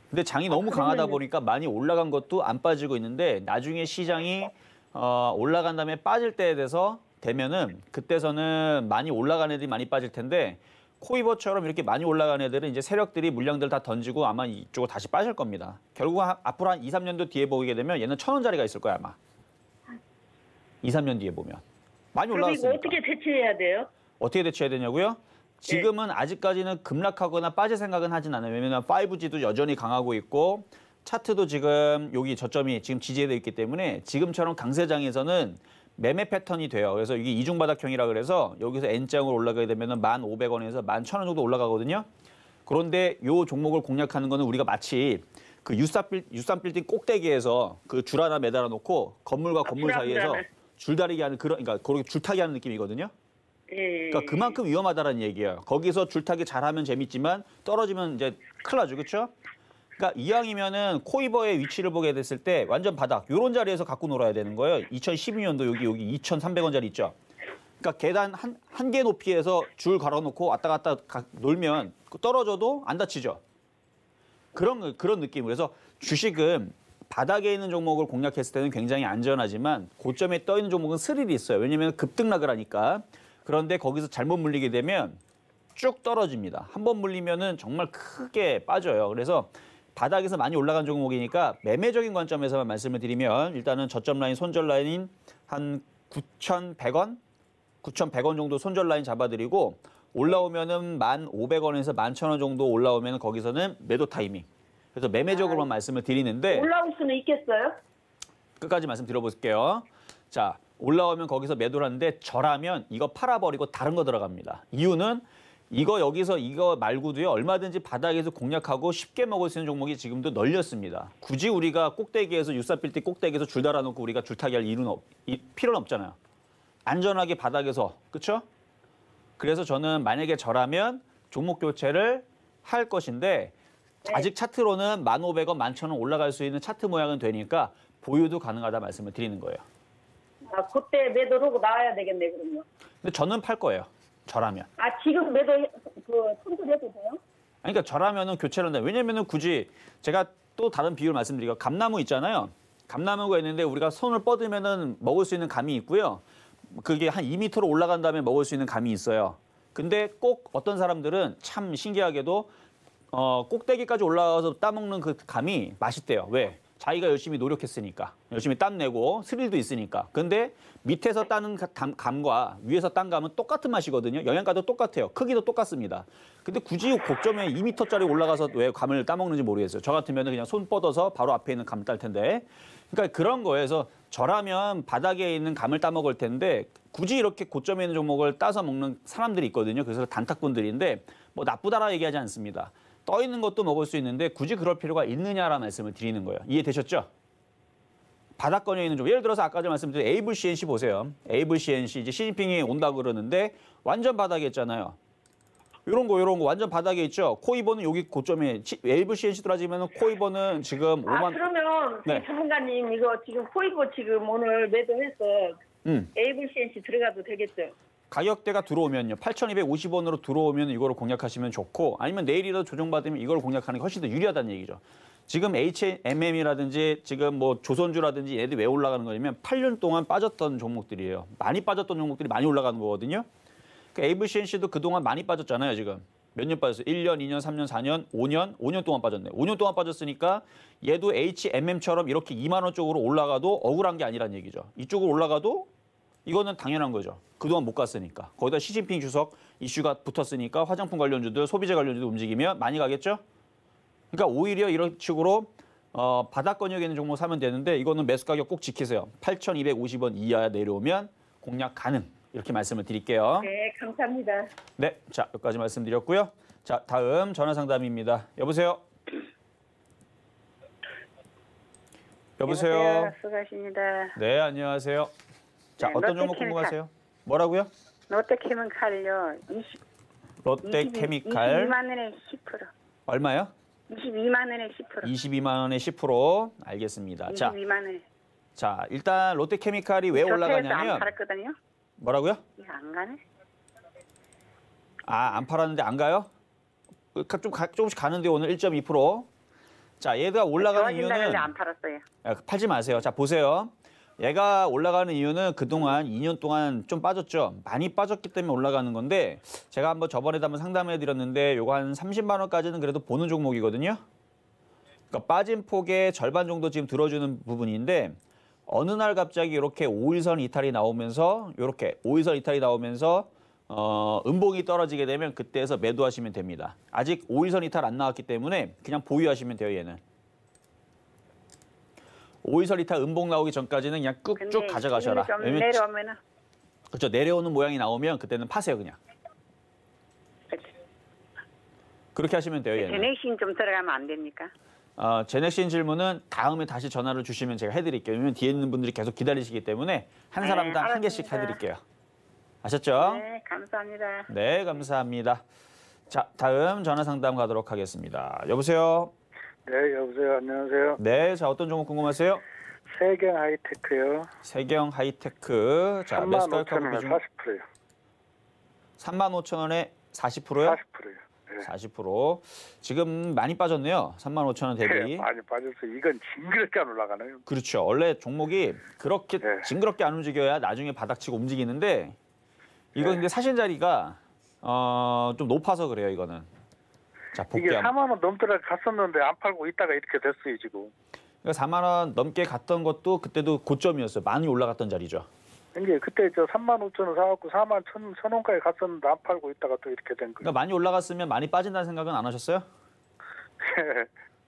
근데 장이 너무 강하다 보니까 많이 올라간 것도 안 빠지고 있는데 나중에 시장이 올라간 다음에 빠질 때에 대해서 되면은 그때서는 많이 올라간 애들이 많이 빠질 텐데 코이버처럼 이렇게 많이 올라간 애들은 이제 세력들이 물량들 다 던지고 아마 이쪽으로 다시 빠질 겁니다. 결국 앞으로 한 2, 3년도 뒤에 보게 되면 얘는 1,000원짜리가 있을 거야, 아마. 2, 3년 뒤에 보면. 많이 올라갔으니까. 그리고 어떻게 대처해야 돼요? 어떻게 대처해야 되냐고요? 지금은 아직까지는 급락하거나 빠질 생각은 하진 않아요. 왜냐면 5G도 여전히 강하고 있고 차트도 지금 여기 저점이 지금 지지되어 있기 때문에 지금처럼 강세장에서는 매매 패턴이 돼요. 그래서 이게 이중바닥형이라 그래서 여기서 N장으로 올라가게 되면 1,500원에서 11,000원 정도 올라가거든요. 그런데 이 종목을 공략하는 거는 우리가 마치 그 유산빌딩 꼭대기에서 그 줄 하나 매달아 놓고 건물과 건물 사이에서 줄다리기 하는 그런, 그러니까 그렇게 줄타기 하는 느낌이거든요. 그러니까 그만큼 위험하다는 얘기예요. 거기서 줄타기 잘하면 재밌지만 떨어지면 이제 큰일 나죠, 그렇죠? 그러니까 이왕이면은 코이버의 위치를 보게 됐을 때 완전 바닥, 이런 자리에서 갖고 놀아야 되는 거예요. 2012년도 여기 2,300원짜리 있죠. 그러니까 계단 한 개 높이에서 줄 걸어놓고 왔다 갔다 놀면 떨어져도 안 다치죠. 그런 느낌. 그래서 주식은 바닥에 있는 종목을 공략했을 때는 굉장히 안전하지만 고점에 떠 있는 종목은 스릴이 있어요. 왜냐하면 급등락을 하니까. 그런데 거기서 잘못 물리게 되면 쭉 떨어집니다. 한번 물리면은 정말 크게 빠져요. 그래서 바닥에서 많이 올라간 종목이니까 매매적인 관점에서만 말씀을 드리면 일단은 저점 라인, 손절 라인인 한 9,100원? 9,100원 정도 손절 라인 잡아드리고 올라오면은 1,500원에서 11,000원 정도 올라오면 거기서는 매도 타이밍. 그래서 매매적으로만 말씀을 드리는데 올라올 수는 있겠어요? 끝까지 말씀 드려볼게요. 자, 올라오면 거기서 매도를 하는데 저라면 이거 팔아버리고 다른 거 들어갑니다. 이유는 여기서 이거 말고도요 얼마든지 바닥에서 공략하고 쉽게 먹을 수 있는 종목이 지금도 널렸습니다. 굳이 우리가 꼭대기에서 유산빌딩 꼭대기에서 줄 달아놓고 우리가 줄타기 할 필요는 없잖아요. 안전하게 바닥에서, 그렇죠? 그래서 저는 만약에 저라면 종목 교체를 할 것인데 아직 차트로는 1,500원, 11,000원 올라갈 수 있는 차트 모양은 되니까 보유도 가능하다 말씀을 드리는 거예요. 그때 매도를 하고 나와야 되겠네, 그럼요. 근데 저는 팔 거예요. 저라면. 지금 매도 손절해도 돼요? 그러니까 저라면은 교체를 한다. 왜냐면은 굳이 제가 또 다른 비유를 말씀드리고 감나무 있잖아요. 감나무가 있는데 우리가 손을 뻗으면은 먹을 수 있는 감이 있고요. 그게 한 2m로 올라간 다음에 먹을 수 있는 감이 있어요. 근데 꼭 어떤 사람들은 참 신기하게도 꼭대기까지 올라가서 따먹는 그 감이 맛있대요. 왜? 자기가 열심히 노력했으니까. 열심히 땀 내고 스릴도 있으니까. 근데 밑에서 따는 감과 위에서 딴 감은 똑같은 맛이거든요. 영양가도 똑같아요. 크기도 똑같습니다. 근데 굳이 고점에 2m짜리 올라가서 왜 감을 따먹는지 모르겠어요. 저 같으면 그냥 손 뻗어서 바로 앞에 있는 감 딸 텐데. 그러니까 그런 거에서 저라면 바닥에 있는 감을 따먹을 텐데 굳이 이렇게 고점에 있는 종목을 따서 먹는 사람들이 있거든요. 그래서 단탁분들인데 뭐 나쁘다라 얘기하지 않습니다. 떠 있는 것도 먹을 수 있는데 굳이 그럴 필요가 있느냐라는 말씀을 드리는 거예요. 이해되셨죠? 바닥권에 있는 종 예를 들어서 아까 전에 말씀드린 에이블 CNC 보세요. 에이블 CNC 이제 시진핑이 온다고 그러는데 완전 바닥에 있잖아요. 이런 거 완전 바닥에 있죠. 코이버는 여기 고점에 에이블 CNC 들어가지면 코이버는 지금 5만. 그러면 네. 전문가님 이거 지금 코이버 지금 오늘 매도해서 에이블 CNC 들어가도 되겠죠? 가격대가 들어오면요. 8,250원으로 들어오면 이거를 공략하시면 좋고 아니면 내일이라도 조정받으면 이걸 공략하는 게 훨씬 더 유리하다는 얘기죠. 지금 HMM이라든지 지금 뭐 조선주라든지 얘들 왜 올라가는 거냐면 8년 동안 빠졌던 종목들이에요. 많이 빠졌던 종목들이 많이 올라가는 거거든요. 그러니까 에이블 CNC도 그동안 많이 빠졌잖아요. 지금. 몇 년 빠졌어요? 1년, 2년, 3년, 4년, 5년 동안 빠졌네. 5년 동안 빠졌으니까 얘도 HMM처럼 이렇게 2만 원 쪽으로 올라가도 억울한 게 아니란 얘기죠. 이쪽으로 올라가도 이거는 당연한 거죠. 그동안 못 갔으니까. 거기다 시진핑 주석 이슈가 붙었으니까 화장품 관련주들, 소비재 관련주들 움직이면 많이 가겠죠? 그러니까 오히려 이런 식으로 바닥권역에 있는 종목 사면 되는데 이거는 매수 가격 꼭 지키세요. 8,250원 이하 내려오면 공략 가능. 이렇게 말씀을 드릴게요. 네, 감사합니다. 네, 자, 여기까지 말씀드렸고요. 자, 다음 전화 상담입니다. 여보세요? 여보세요? 안녕하세요. 수고하십니다. 네, 안녕하세요. 자, 네, 어떤 종목 롯데케미칼. 궁금하세요? 뭐라고요? 롯데케미칼요. 롯데케미칼 22만 원에 10%. 얼마요? 22만 원에 10%. 22만 원에 10%. 알겠습니다. 22만 원에. 자, 일단 롯데케미칼이 왜 안 올라가냐면 팔았거든요. 뭐라고요? 이거 안 가네. 아, 안 팔았는데 안 가요? 조금씩 가는데 오늘 1.2%. 자, 얘가 올라가는 좋아진다는데 이유는 안 팔았어요. 팔지 마세요. 자, 보세요. 얘가 올라가는 이유는 그동안 2년 동안 좀 빠졌죠. 많이 빠졌기 때문에 올라가는 건데 제가 한번 저번에도 한번 상담해 드렸는데 요거 한 30만 원까지는 그래도 보는 종목이거든요. 그러니까 빠진 폭의 절반 정도 지금 들어주는 부분인데 어느 날 갑자기 이렇게 5일선 이탈이 나오면서 이렇게 5일선 이탈이 나오면서 음봉이 떨어지게 되면 그때에서 매도하시면 됩니다. 아직 5일선 이탈 안 나왔기 때문에 그냥 보유하시면 돼요, 얘는. 5일선 이탈 음봉 나오기 전까지는 그냥 꾹쭉 가져가셔라. 좀 내려오면은. 그렇죠. 내려오는 모양이 나오면 그때는 파세요, 그냥. 그렇게 하시면 돼요, 얘는. 제넥신 좀 들어가면 안 됩니까? 제넥신 질문은 다음에 다시 전화를 주시면 제가 해드릴게요. 왜냐면 뒤에 있는 분들이 계속 기다리시기 때문에 한 사람당 한 개씩 해드릴게요. 아셨죠? 네, 감사합니다. 네, 감사합니다. 자, 다음 전화 상담 가도록 하겠습니다. 여보세요? 네, 여보세요. 안녕하세요. 네, 자, 어떤 종목 궁금하세요? 세경 하이테크요. 세경 하이테크. 자, 매수가 35,000원에 40%요. 35,000원에 40%요? 40%요. 네. 40%. 지금 많이 빠졌네요. 35,000원 대비. 네, 많이 빠졌어요. 이건 징그럽게 안 올라가네요. 그렇죠. 원래 종목이 그렇게 네. 징그럽게 안 움직여야 나중에 바닥치고 움직이는데 이거 근데 사신 자리가 좀 높아서 그래요, 이거는. 자, 이게 볼게요. 4만 원 넘더라 갔었는데 안 팔고 있다가 이렇게 됐어요, 지금. 그러니까 4만 원 넘게 갔던 것도 그때도 고점이었어요. 많이 올라갔던 자리죠. 이게 그때 저 35,000원 사갖고 4만 1,000원까지 갔었는데 안 팔고 있다가 또 이렇게 된 거예요. 그러니까 많이 올라갔으면 많이 빠진다는 생각은 안 하셨어요?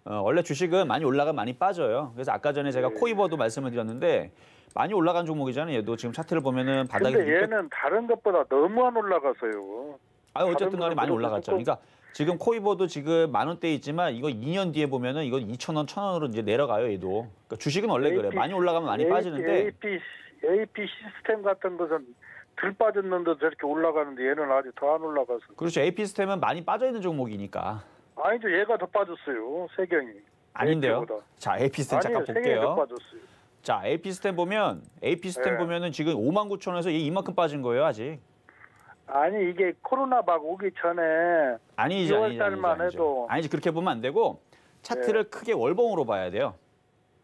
원래 주식은 많이 올라가면 많이 빠져요. 그래서 아까 전에 제가 네. 코이버도 말씀을 드렸는데 많이 올라간 종목이잖아요. 얘도 지금 차트를 보면은 바닥에 근데 얘는 다른 것보다 너무 안 올라가서요. 어쨌든 간에 많이 다른 올라갔죠. 것보다 그러니까 지금 코이버도 지금 10,000원대에 있지만 이거 2년 뒤에 보면은 이거 2,000원, 1,000원으로 이제 내려가요, 얘도. 그러니까 주식은 원래 그래. 많이 올라가면 많이 빠지는데 AP 시스템 같은 것은 덜 빠졌는데 저렇게 올라가는데 얘는 아직 더 안 올라가서. 그렇죠. AP 시스템은 많이 빠져 있는 종목이니까. 아니죠. 얘가 더 빠졌어요. 세경이. 아닌데요. AP보다. 자, AP 시스템 잠깐 세경이 더 볼게요. 빠졌어요. 자, AP 시스템 네. 보면은 지금 59,000원에서 얘 이만큼 빠진 거예요, 아직. 아니 이게 코로나 막 오기 전에 아니지. 6월 달만 해도 아니지. 그렇게 보면 안 되고 차트를 크게 월봉으로 봐야 돼요.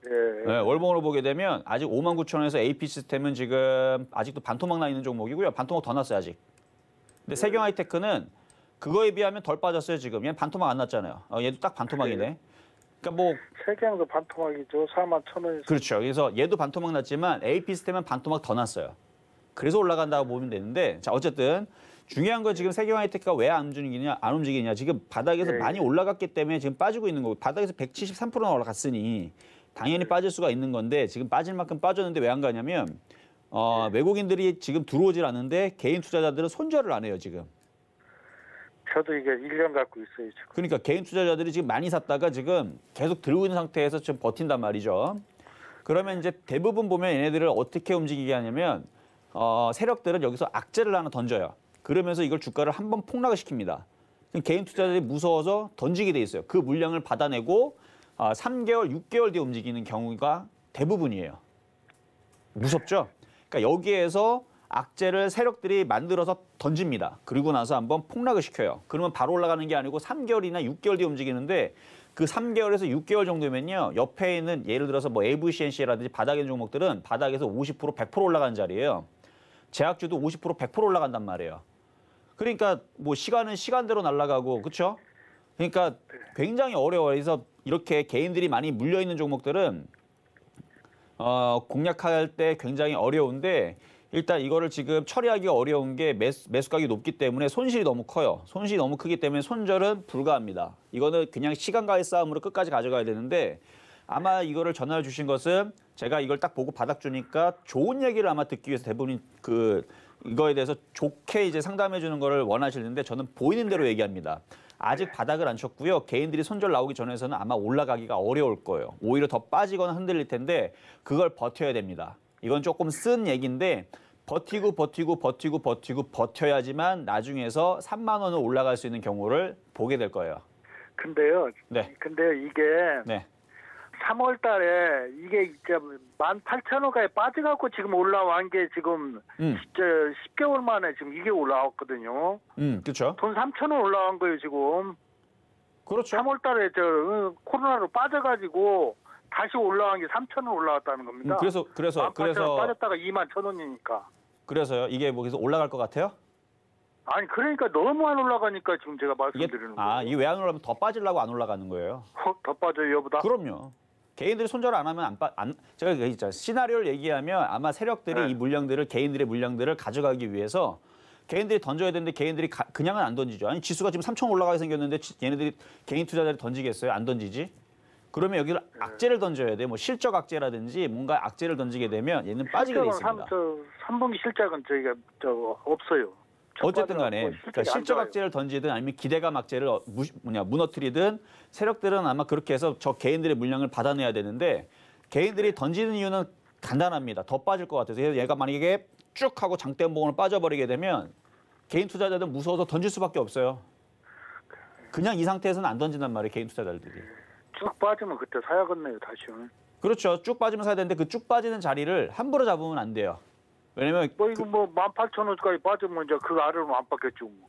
네, 월봉으로 보게 되면 아직 59,000원에서 AP 시스템은 지금 아직도 반토막 나 있는 종목이고요. 반토막 더 났어요, 아직. 근데 세경 하이테크는 그거에 비하면 덜 빠졌어요, 지금. 얘는 반토막 안 났잖아요. 얘도 딱 반토막이네. 그러니까 뭐 세경도 반토막이죠. 41,000원에서. 그렇죠. 그래서 얘도 반토막 났지만 AP 시스템은 반토막 더 났어요. 그래서 올라간다고 보면 되는데, 자, 어쨌든 중요한 건 지금 세경 하이테크가 왜 안 움직이냐. 지금 바닥에서 많이 올라갔기 때문에 지금 빠지고 있는 거고, 바닥에서 173%나 올라갔으니 당연히 빠질 수가 있는 건데 지금 빠질 만큼 빠졌는데 왜 안 가냐면 외국인들이 지금 들어오질 않는데 개인 투자자들은 손절을 안 해요, 지금. 저도 이게 1년 갖고 있어요, 지금. 그러니까 개인 투자자들이 지금 많이 샀다가 지금 계속 들고 있는 상태에서 좀 버틴단 말이죠. 그러면 이제 대부분 보면 얘네들을 어떻게 움직이게 하냐면 세력들은 여기서 악재를 하나 던져요. 그러면서 이걸 주가를 한번 폭락을 시킵니다. 개인 투자자들이 무서워서 던지게 돼 있어요. 그 물량을 받아내고 3개월, 6개월 뒤에 움직이는 경우가 대부분이에요. 무섭죠? 그러니까 여기에서 악재를 세력들이 만들어서 던집니다. 그리고 나서 한번 폭락을 시켜요. 그러면 바로 올라가는 게 아니고 3개월이나 6개월 뒤에 움직이는데 그 3개월에서 6개월 정도면요. 옆에 있는 예를 들어서 뭐 AVCNC라든지 바닥에 있는 종목들은 바닥에서 50%, 100% 올라가는 자리예요. 제약주도 50%, 100% 올라간단 말이에요. 그러니까 뭐 시간은 시간대로 날아가고 그렇죠? 그러니까 굉장히 어려워요. 그래서 이렇게 개인들이 많이 물려있는 종목들은 공략할 때 굉장히 어려운데 일단 이거를 지금 처리하기가 어려운 게 매수가격이 높기 때문에 손실이 너무 커요. 손실이 너무 크기 때문에 손절은 불가합니다. 이거는 그냥 시간과의 싸움으로 끝까지 가져가야 되는데 아마 이거를 전화를 주신 것은 제가 이걸 딱 보고 바닥 주니까 좋은 얘기를 아마 듣기 위해서 대부분 이거에 대해서 좋게 이제 상담해 주는 거를 원하시는데 저는 보이는 대로 얘기합니다. 아직 바닥을 안 쳤고요. 개인들이 손절 나오기 전에서는 아마 올라가기가 어려울 거예요. 오히려 더 빠지거나 흔들릴 텐데 그걸 버텨야 됩니다. 이건 조금 쓴 얘기인데 버텨야지만 나중에서 3만 원을 올라갈 수 있는 경우를 보게 될 거예요. 근데요. 네. 근데요, 이게 네. 3월 달에 이게 이제 18,000원까지 빠져갖고 지금 올라온 게 지금 10개월 만에 지금 이게 올라왔거든요. 그렇죠. 돈 3,000원 올라간 거예요, 지금. 그렇죠. 3월 달에 코로나로 빠져가지고 다시 올라간 게 3,000원 올라왔다는 겁니다. 그래서 빠졌다가 21,000원이니까. 그래서요. 이게 뭐 계속 올라갈 것 같아요? 아니 그러니까 너무 안 올라가니까 지금 제가 말씀드리는 거예요. 이게 왜 안 올라가면 더 빠지려고 안 올라가는 거예요? 더 빠져요, 여보다? 그럼요. 개인들이 손절 안 하면 제가 있잖아요. 시나리오를 얘기하면 아마 세력들이 이 물량들을 개인들의 물량들을 가져가기 위해서 개인들이 던져야 되는데 개인들이 그냥은 안 던지죠. 아니 지수가 지금 3,000 올라가게 생겼는데 얘네들이 개인 투자자를 던지겠어요? 안 던지지? 그러면 여기를 악재를 던져야 돼. 뭐 실적 악재라든지 뭔가 악재를 던지게 되면 얘는 빠지게 돼 있습니다. 3분기 실적은 저희가 없어요. 어쨌든 간에 그러니까 실적 악재를 던지든 아니면 기대감 악재를 무너뜨리든 세력들은 아마 그렇게 해서 저 개인들의 물량을 받아내야 되는데 개인들이 던지는 이유는 간단합니다. 더 빠질 것 같아서 얘가 만약에 쭉 하고 장대음봉으로 빠져버리게 되면 개인 투자자들은 무서워서 던질 수밖에 없어요. 그냥 이 상태에서는 안 던진단 말이에요. 개인 투자자들이. 쭉 빠지면 그때 사야겠네요. 다시요. 그렇죠. 쭉 빠지면 사야 되는데 그 쭉 빠지는 자리를 함부로 잡으면 안 돼요. 왜냐면 이거 18,000원까지 빠지면 이제 그 아래로 안 빠겠죠. 뭐.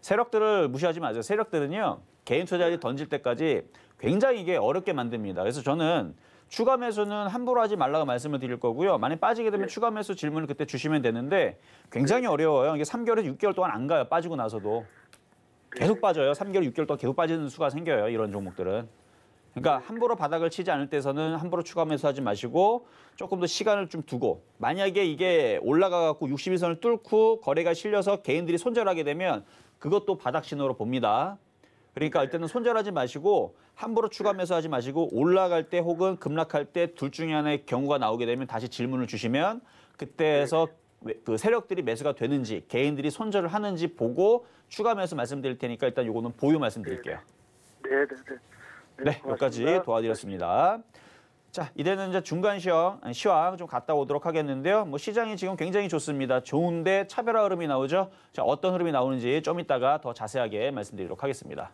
세력들을 무시하지 마세요. 세력들은요. 개인 투자자들이 던질 때까지 굉장히 이게 어렵게 만듭니다. 그래서 저는 추가 매수는 함부로 하지 말라고 말씀을 드릴 거고요. 만약 빠지게 되면 추가 매수 질문을 그때 주시면 되는데 굉장히 어려워요. 이게 3개월에서 6개월 동안 안 가요. 빠지고 나서도. 계속 빠져요. 3개월, 6개월 동안 계속 빠지는 수가 생겨요. 이런 종목들은. 그러니까 함부로 바닥을 치지 않을 때서는 함부로 추가 매수하지 마시고 조금 더 시간을 좀 두고 만약에 이게 올라가갖고 61선을 뚫고 거래가 실려서 개인들이 손절하게 되면 그것도 바닥 신호로 봅니다. 그러니까 이때는 손절하지 마시고 함부로 추가 매수하지 마시고 올라갈 때 혹은 급락할 때 둘 중에 하나의 경우가 나오게 되면 다시 질문을 주시면 그때에서 그 세력들이 매수가 되는지 개인들이 손절을 하는지 보고 추가 매수 말씀드릴 테니까 일단 요거는 보유 말씀드릴게요. 네, 여기까지 도와드렸습니다. 자, 이제는 이제 중간 시황 좀 갔다 오도록 하겠는데요. 뭐 시장이 지금 굉장히 좋습니다. 좋은데 차별화 흐름이 나오죠. 자, 어떤 흐름이 나오는지 좀 이따가 더 자세하게 말씀드리도록 하겠습니다.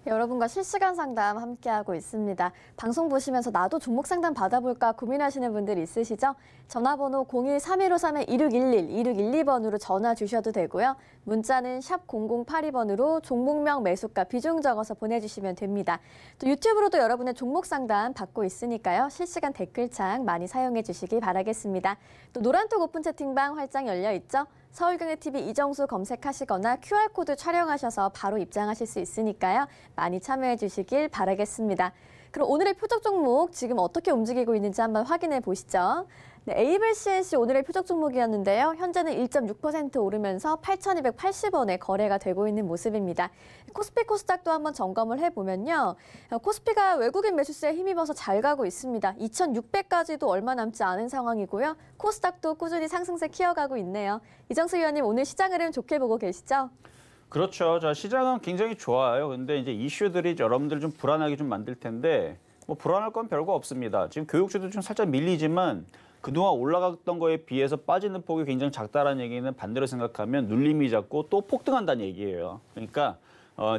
여러분과 실시간 상담 함께하고 있습니다. 방송 보시면서 나도 종목 상담 받아볼까 고민하시는 분들 있으시죠? 전화번호 013153-2611, 2612번으로 전화 주셔도 되고요. 문자는 샵 0082번으로 종목명, 매수가, 비중 적어서 보내주시면 됩니다. 또 유튜브로도 여러분의 종목 상담 받고 있으니까요. 실시간 댓글창 많이 사용해 주시기 바라겠습니다. 또 노란톡 오픈 채팅방 활짝 열려 있죠? 서울경제TV 이정수 검색하시거나 QR코드 촬영하셔서 바로 입장하실 수 있으니까요. 많이 참여해 주시길 바라겠습니다. 그럼 오늘의 표적 종목 지금 어떻게 움직이고 있는지 한번 확인해 보시죠. 네, 에이블 CNC 오늘의 표적 종목이었는데요. 현재는 1.6% 오르면서 8,280원에 거래가 되고 있는 모습입니다. 코스피 코스닥도 한번 점검을 해보면요. 코스피가 외국인 매수세에 힘입어서 잘 가고 있습니다. 2,600까지도 얼마 남지 않은 상황이고요. 코스닥도 꾸준히 상승세 키워가고 있네요. 이정수 위원님 오늘 시장 흐름 좋게 보고 계시죠? 그렇죠. 자, 시장은 굉장히 좋아요. 근데 이제 이슈들이 여러분들 좀 불안하게 좀 만들 텐데 뭐 불안할 건 별거 없습니다. 지금 교육주도 좀 살짝 밀리지만 그동안 올라갔던 거에 비해서 빠지는 폭이 굉장히 작다라는 얘기는 반대로 생각하면 눌림이 작고 또 폭등한다는 얘기예요. 그러니까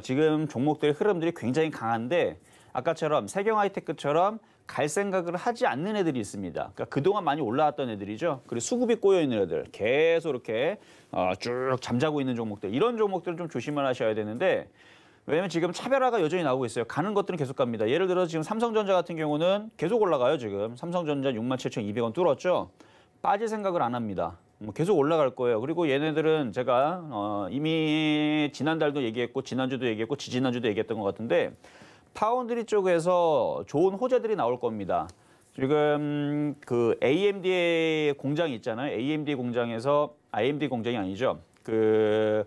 지금 종목들의 흐름들이 굉장히 강한데 아까처럼 세경하이테크처럼 갈 생각을 하지 않는 애들이 있습니다. 그러니까 그동안 많이 올라왔던 애들이죠. 그리고 수급이 꼬여있는 애들, 계속 이렇게 쭉 잠자고 있는 종목들, 이런 종목들은 좀 조심을 하셔야 되는데 왜냐면 지금 차별화가 여전히 나오고 있어요. 가는 것들은 계속 갑니다. 예를 들어 지금 삼성전자 같은 경우는 계속 올라가요. 지금 삼성전자 67,200원 뚫었죠. 빠질 생각을 안 합니다. 계속 올라갈 거예요. 그리고 얘네들은 제가 이미 지난달도 얘기했고 지난주도 얘기했고 지지난주도 얘기했던 것 같은데 파운드리 쪽에서 좋은 호재들이 나올 겁니다. 지금 그 AMD 공장이 있잖아요. AMD 공장에서 AMD 공장이 아니죠. 그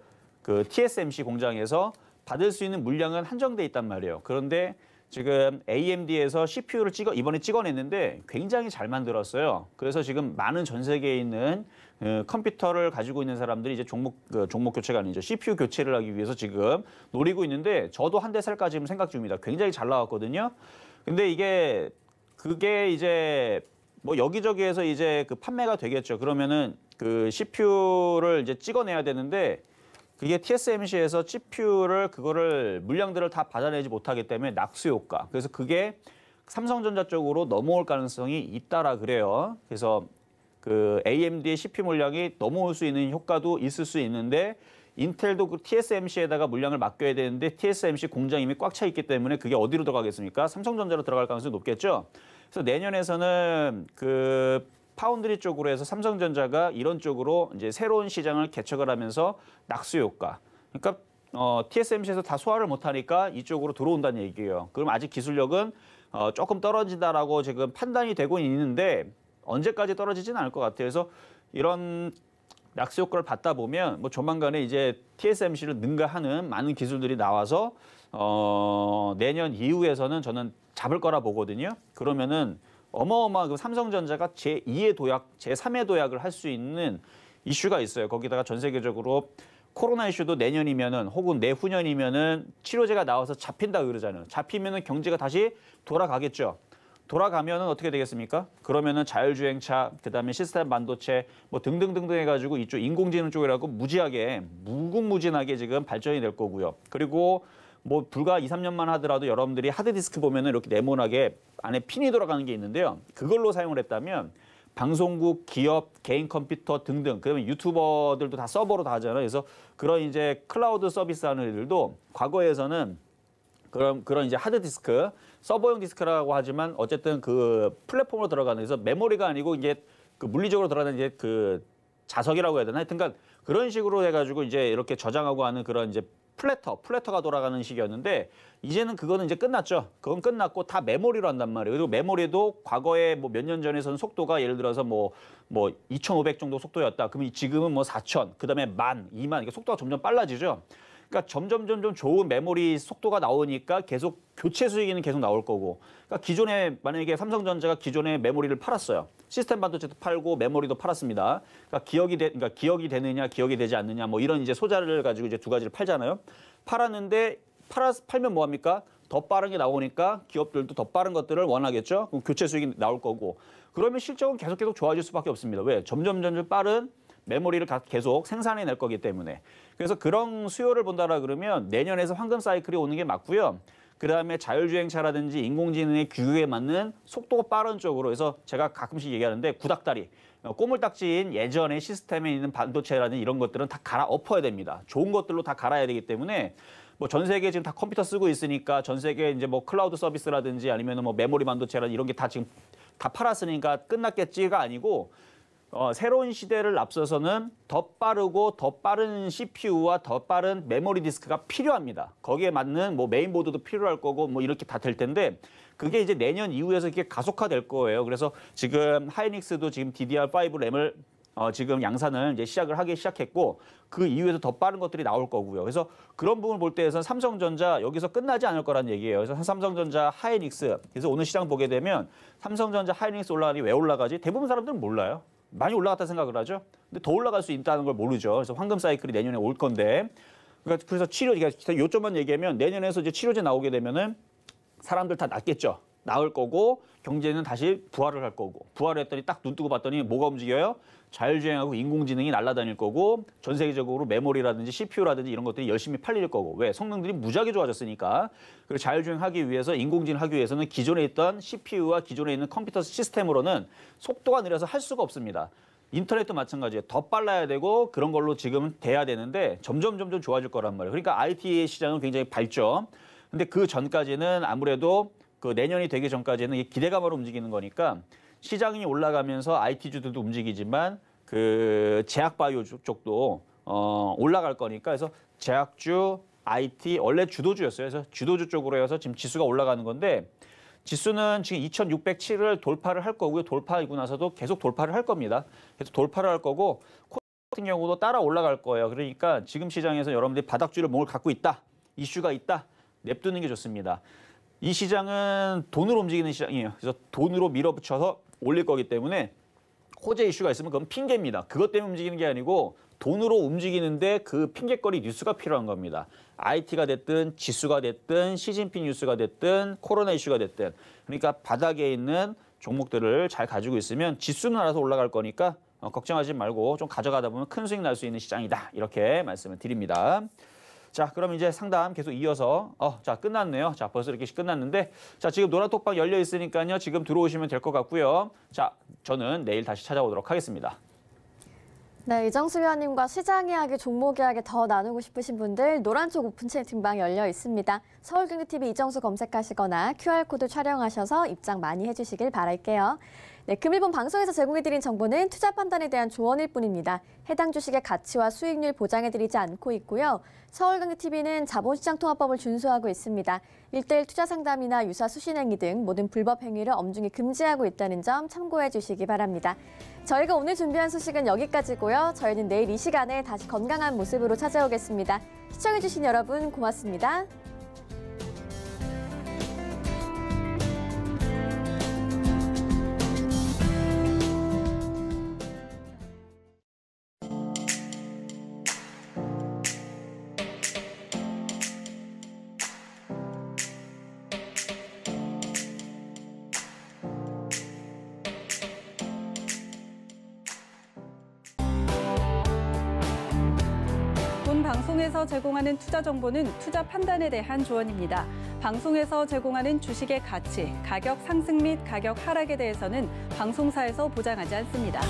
TSMC 공장에서 받을 수 있는 물량은 한정돼 있단 말이에요. 그런데 지금 AMD에서 CPU를 이번에 찍어냈는데 굉장히 잘 만들었어요. 그래서 지금 많은 전 세계에 있는 컴퓨터를 가지고 있는 사람들이 이제 종목 교체가 아니죠. CPU 교체를 하기 위해서 지금 노리고 있는데 저도 한 대 살까 지금 생각 중입니다. 굉장히 잘 나왔거든요. 근데 그게 이제 뭐 여기저기에서 이제 그 판매가 되겠죠. 그러면은 그 CPU를 이제 찍어내야 되는데 그게 TSMC에서 CPU를 그거를 물량들을 다 받아내지 못하기 때문에 낙수 효과. 그래서 그게 삼성전자 쪽으로 넘어올 가능성이 있다라 그래요. 그래서 그 AMD의 CPU 물량이 넘어올 수 있는 효과도 있을 수 있는데 인텔도 그 TSMC에다가 물량을 맡겨야 되는데 TSMC 공장이 이미 꽉 차 있기 때문에 그게 어디로 들어가겠습니까? 삼성전자로 들어갈 가능성이 높겠죠. 그래서 내년에서는 그 파운드리 쪽으로 해서 삼성전자가 이런 쪽으로 이제 새로운 시장을 개척을 하면서 낙수 효과. 그러니까 TSMC에서 다 소화를 못하니까 이쪽으로 들어온다는 얘기예요. 그럼 아직 기술력은 조금 떨어진다라고 지금 판단이 되고 있는데 언제까지 떨어지진 않을 것 같아요. 그래서 이런 낙수 효과를 받다 보면 뭐 조만간에 이제 TSMC를 능가하는 많은 기술들이 나와서 내년 이후에서는 저는 잡을 거라 보거든요. 그러면은 어마어마한 삼성전자가 제2의 도약, 제3의 도약을 할 수 있는 이슈가 있어요. 거기다가 전 세계적으로 코로나 이슈도 내년이면은 혹은 내후년이면은 치료제가 나와서 잡힌다 그러잖아요. 잡히면은 경제가 다시 돌아가겠죠. 돌아가면은 어떻게 되겠습니까? 그러면은 자율주행차, 그다음에 시스템 반도체 뭐 등등등등 해가지고 이쪽 인공지능 쪽이라고 무궁무진하게 지금 발전이 될 거고요. 그리고 뭐 불과 2, 3년만 하더라도 여러분들이 하드디스크 보면은 이렇게 네모나게 안에 핀이 돌아가는 게 있는데요. 그걸로 사용을 했다면 방송국, 기업, 개인 컴퓨터 등등, 그러면 유튜버들도 다 서버로 다 하잖아요. 그래서 그런 이제 클라우드 서비스 하는 애들도 과거에서는 그런 이제 하드디스크, 서버용 디스크라고 하지만 어쨌든 그 플랫폼으로 들어가는, 그래서 메모리가 아니고 이제 그 물리적으로 들어가는 이제 그 자석이라고 해야 되나? 하여튼 그런 식으로 해가지고 이제 이렇게 저장하고 하는 그런 이제 플래터가 돌아가는 식이었는데 이제는 그거는 이제 끝났죠. 그건 끝났고 다 메모리로 한단 말이에요. 그리고 메모리도 과거에 뭐 몇 년 전에서는 속도가 예를 들어서 뭐 2,500 정도 속도였다. 그러면 지금은 뭐 4,000, 그다음에 10,000, 20,000 이게 속도가 점점 빨라지죠. 그러니까 점점 좋은 메모리 속도가 나오니까 계속 교체 수익은 계속 나올 거고. 그러니까 기존에 만약에 삼성전자가 기존에 메모리를 팔았어요. 시스템 반도체도 팔고 메모리도 팔았습니다. 그러니까 기억이 되느냐, 기억이 되지 않느냐, 뭐 이런 이제 소자를 가지고 이제 두 가지를 팔잖아요. 팔았는데 팔면 뭐 합니까? 더 빠른 게 나오니까 기업들도 더 빠른 것들을 원하겠죠. 그럼 교체 수익이 나올 거고. 그러면 실적은 계속 좋아질 수밖에 없습니다. 왜? 점점 빠른 메모리를 계속 생산해낼 거기 때문에. 그래서 그런 수요를 본다라 그러면 내년에서 황금 사이클이 오는 게 맞고요. 그다음에 자율주행차라든지 인공지능의 규격에 맞는 속도가 빠른 쪽으로 해서 제가 가끔씩 얘기하는데 구닥다리, 꼬물딱지인 예전의 시스템에 있는 반도체라든지 이런 것들은 다 갈아엎어야 됩니다. 좋은 것들로 다 갈아야 되기 때문에 뭐 전 세계 지금 다 컴퓨터 쓰고 있으니까 전 세계 이제 뭐 클라우드 서비스라든지 아니면 뭐 메모리 반도체라든지 이런 게 다 지금 다 팔았으니까 끝났겠지가 아니고 새로운 시대를 앞서서는 더 빠르고 더 빠른 CPU와 더 빠른 메모리 디스크가 필요합니다. 거기에 맞는 뭐 메인보드도 필요할 거고 뭐 이렇게 다 될 텐데 그게 이제 내년 이후에서 이렇게 가속화될 거예요. 그래서 지금 하이닉스도 지금 DDR5 램을 지금 양산을 이제 하기 시작했고 그 이후에도 더 빠른 것들이 나올 거고요. 그래서 그런 부분을 볼 때에서는 삼성전자 여기서 끝나지 않을 거란 얘기예요. 그래서 삼성전자 하이닉스, 그래서 오늘 시장 보게 되면 삼성전자 하이닉스 올라가니 왜 올라가지? 대부분 사람들은 몰라요. 많이 올라갔다 생각을 하죠. 근데 더 올라갈 수 있다는 걸 모르죠. 그래서 황금 사이클이 내년에 올 건데, 그래서 요점만 얘기하면 내년에서 이제 치료제 나오게 되면은 사람들 다 낫겠죠. 나을 거고 경제는 다시 부활을 할 거고, 부활을 했더니 딱 눈 뜨고 봤더니 뭐가 움직여요? 자율주행하고 인공지능이 날아다닐 거고 전 세계적으로 메모리라든지 CPU라든지 이런 것들이 열심히 팔릴 거고. 왜? 성능들이 무지하게 좋아졌으니까. 그리고 자율주행하기 위해서, 인공지능 하기 위해서는 기존에 있던 CPU와 기존에 있는 컴퓨터 시스템으로는 속도가 느려서 할 수가 없습니다. 인터넷도 마찬가지예요. 더 빨라야 되고 그런 걸로 지금은 돼야 되는데 점점 좋아질 거란 말이에요. 그러니까 IT 시장은 굉장히 밝죠. 근데 그 전까지는 아무래도 그 내년이 되기 전까지는 기대감으로 움직이는 거니까 시장이 올라가면서 IT주들도 움직이지만 그 제약바이오 쪽도 올라갈 거니까, 그래서 제약주, IT 원래 주도주였어요. 그래서 주도주 쪽으로 해서 지금 지수가 올라가는 건데 지수는 지금 2607을 돌파를 할 거고요. 돌파하고 나서도 계속 돌파를 할 겁니다. 계속 돌파를 할 거고 코스피 같은 경우도 따라 올라갈 거예요. 그러니까 지금 시장에서 여러분들이 바닥주를 뭘 갖고 있다, 이슈가 있다, 냅두는 게 좋습니다. 이 시장은 돈으로 움직이는 시장이에요. 그래서 돈으로 밀어붙여서 올릴 거기 때문에 호재 이슈가 있으면 그건 핑계입니다. 그것 때문에 움직이는 게 아니고 돈으로 움직이는데 그 핑계거리 뉴스가 필요한 겁니다. IT가 됐든 지수가 됐든 시진핑 뉴스가 됐든 코로나 이슈가 됐든 그러니까 바닥에 있는 종목들을 잘 가지고 있으면 지수는 알아서 올라갈 거니까 걱정하지 말고 좀 가져가다 보면 큰 수익 날 수 있는 시장이다. 이렇게 말씀을 드립니다. 자, 그럼 이제 상담 계속 이어서 자, 끝났네요. 자, 벌써 이렇게 끝났는데 자, 지금 노란톡방 열려 있으니까요. 지금 들어오시면 될 것 같고요. 자, 저는 내일 다시 찾아오도록 하겠습니다. 네, 이정수 위원님과 시장 이야기, 종목 이야기 더 나누고 싶으신 분들 노란쪽 오픈 채팅방 열려 있습니다. 서울경제TV 이정수 검색하시거나 QR코드 촬영하셔서 입장 많이 해주시길 바랄게요. 네, 금일본 방송에서 제공해드린 정보는 투자 판단에 대한 조언일 뿐입니다. 해당 주식의 가치와 수익률 보장해드리지 않고 있고요. 서울경제TV는 자본시장통화법을 준수하고 있습니다. 1:1 투자 상담이나 유사 수신행위 등 모든 불법 행위를 엄중히 금지하고 있다는 점 참고해 주시기 바랍니다. 저희가 오늘 준비한 소식은 여기까지고요. 저희는 내일 이 시간에 다시 건강한 모습으로 찾아오겠습니다. 시청해주신 여러분 고맙습니다. 본 방송에서 제공하는 투자 정보는 투자 판단에 대한 조언입니다. 방송에서 제공하는 주식의 가치, 가격 상승 및 가격 하락에 대해서는 방송사에서 보장하지 않습니다.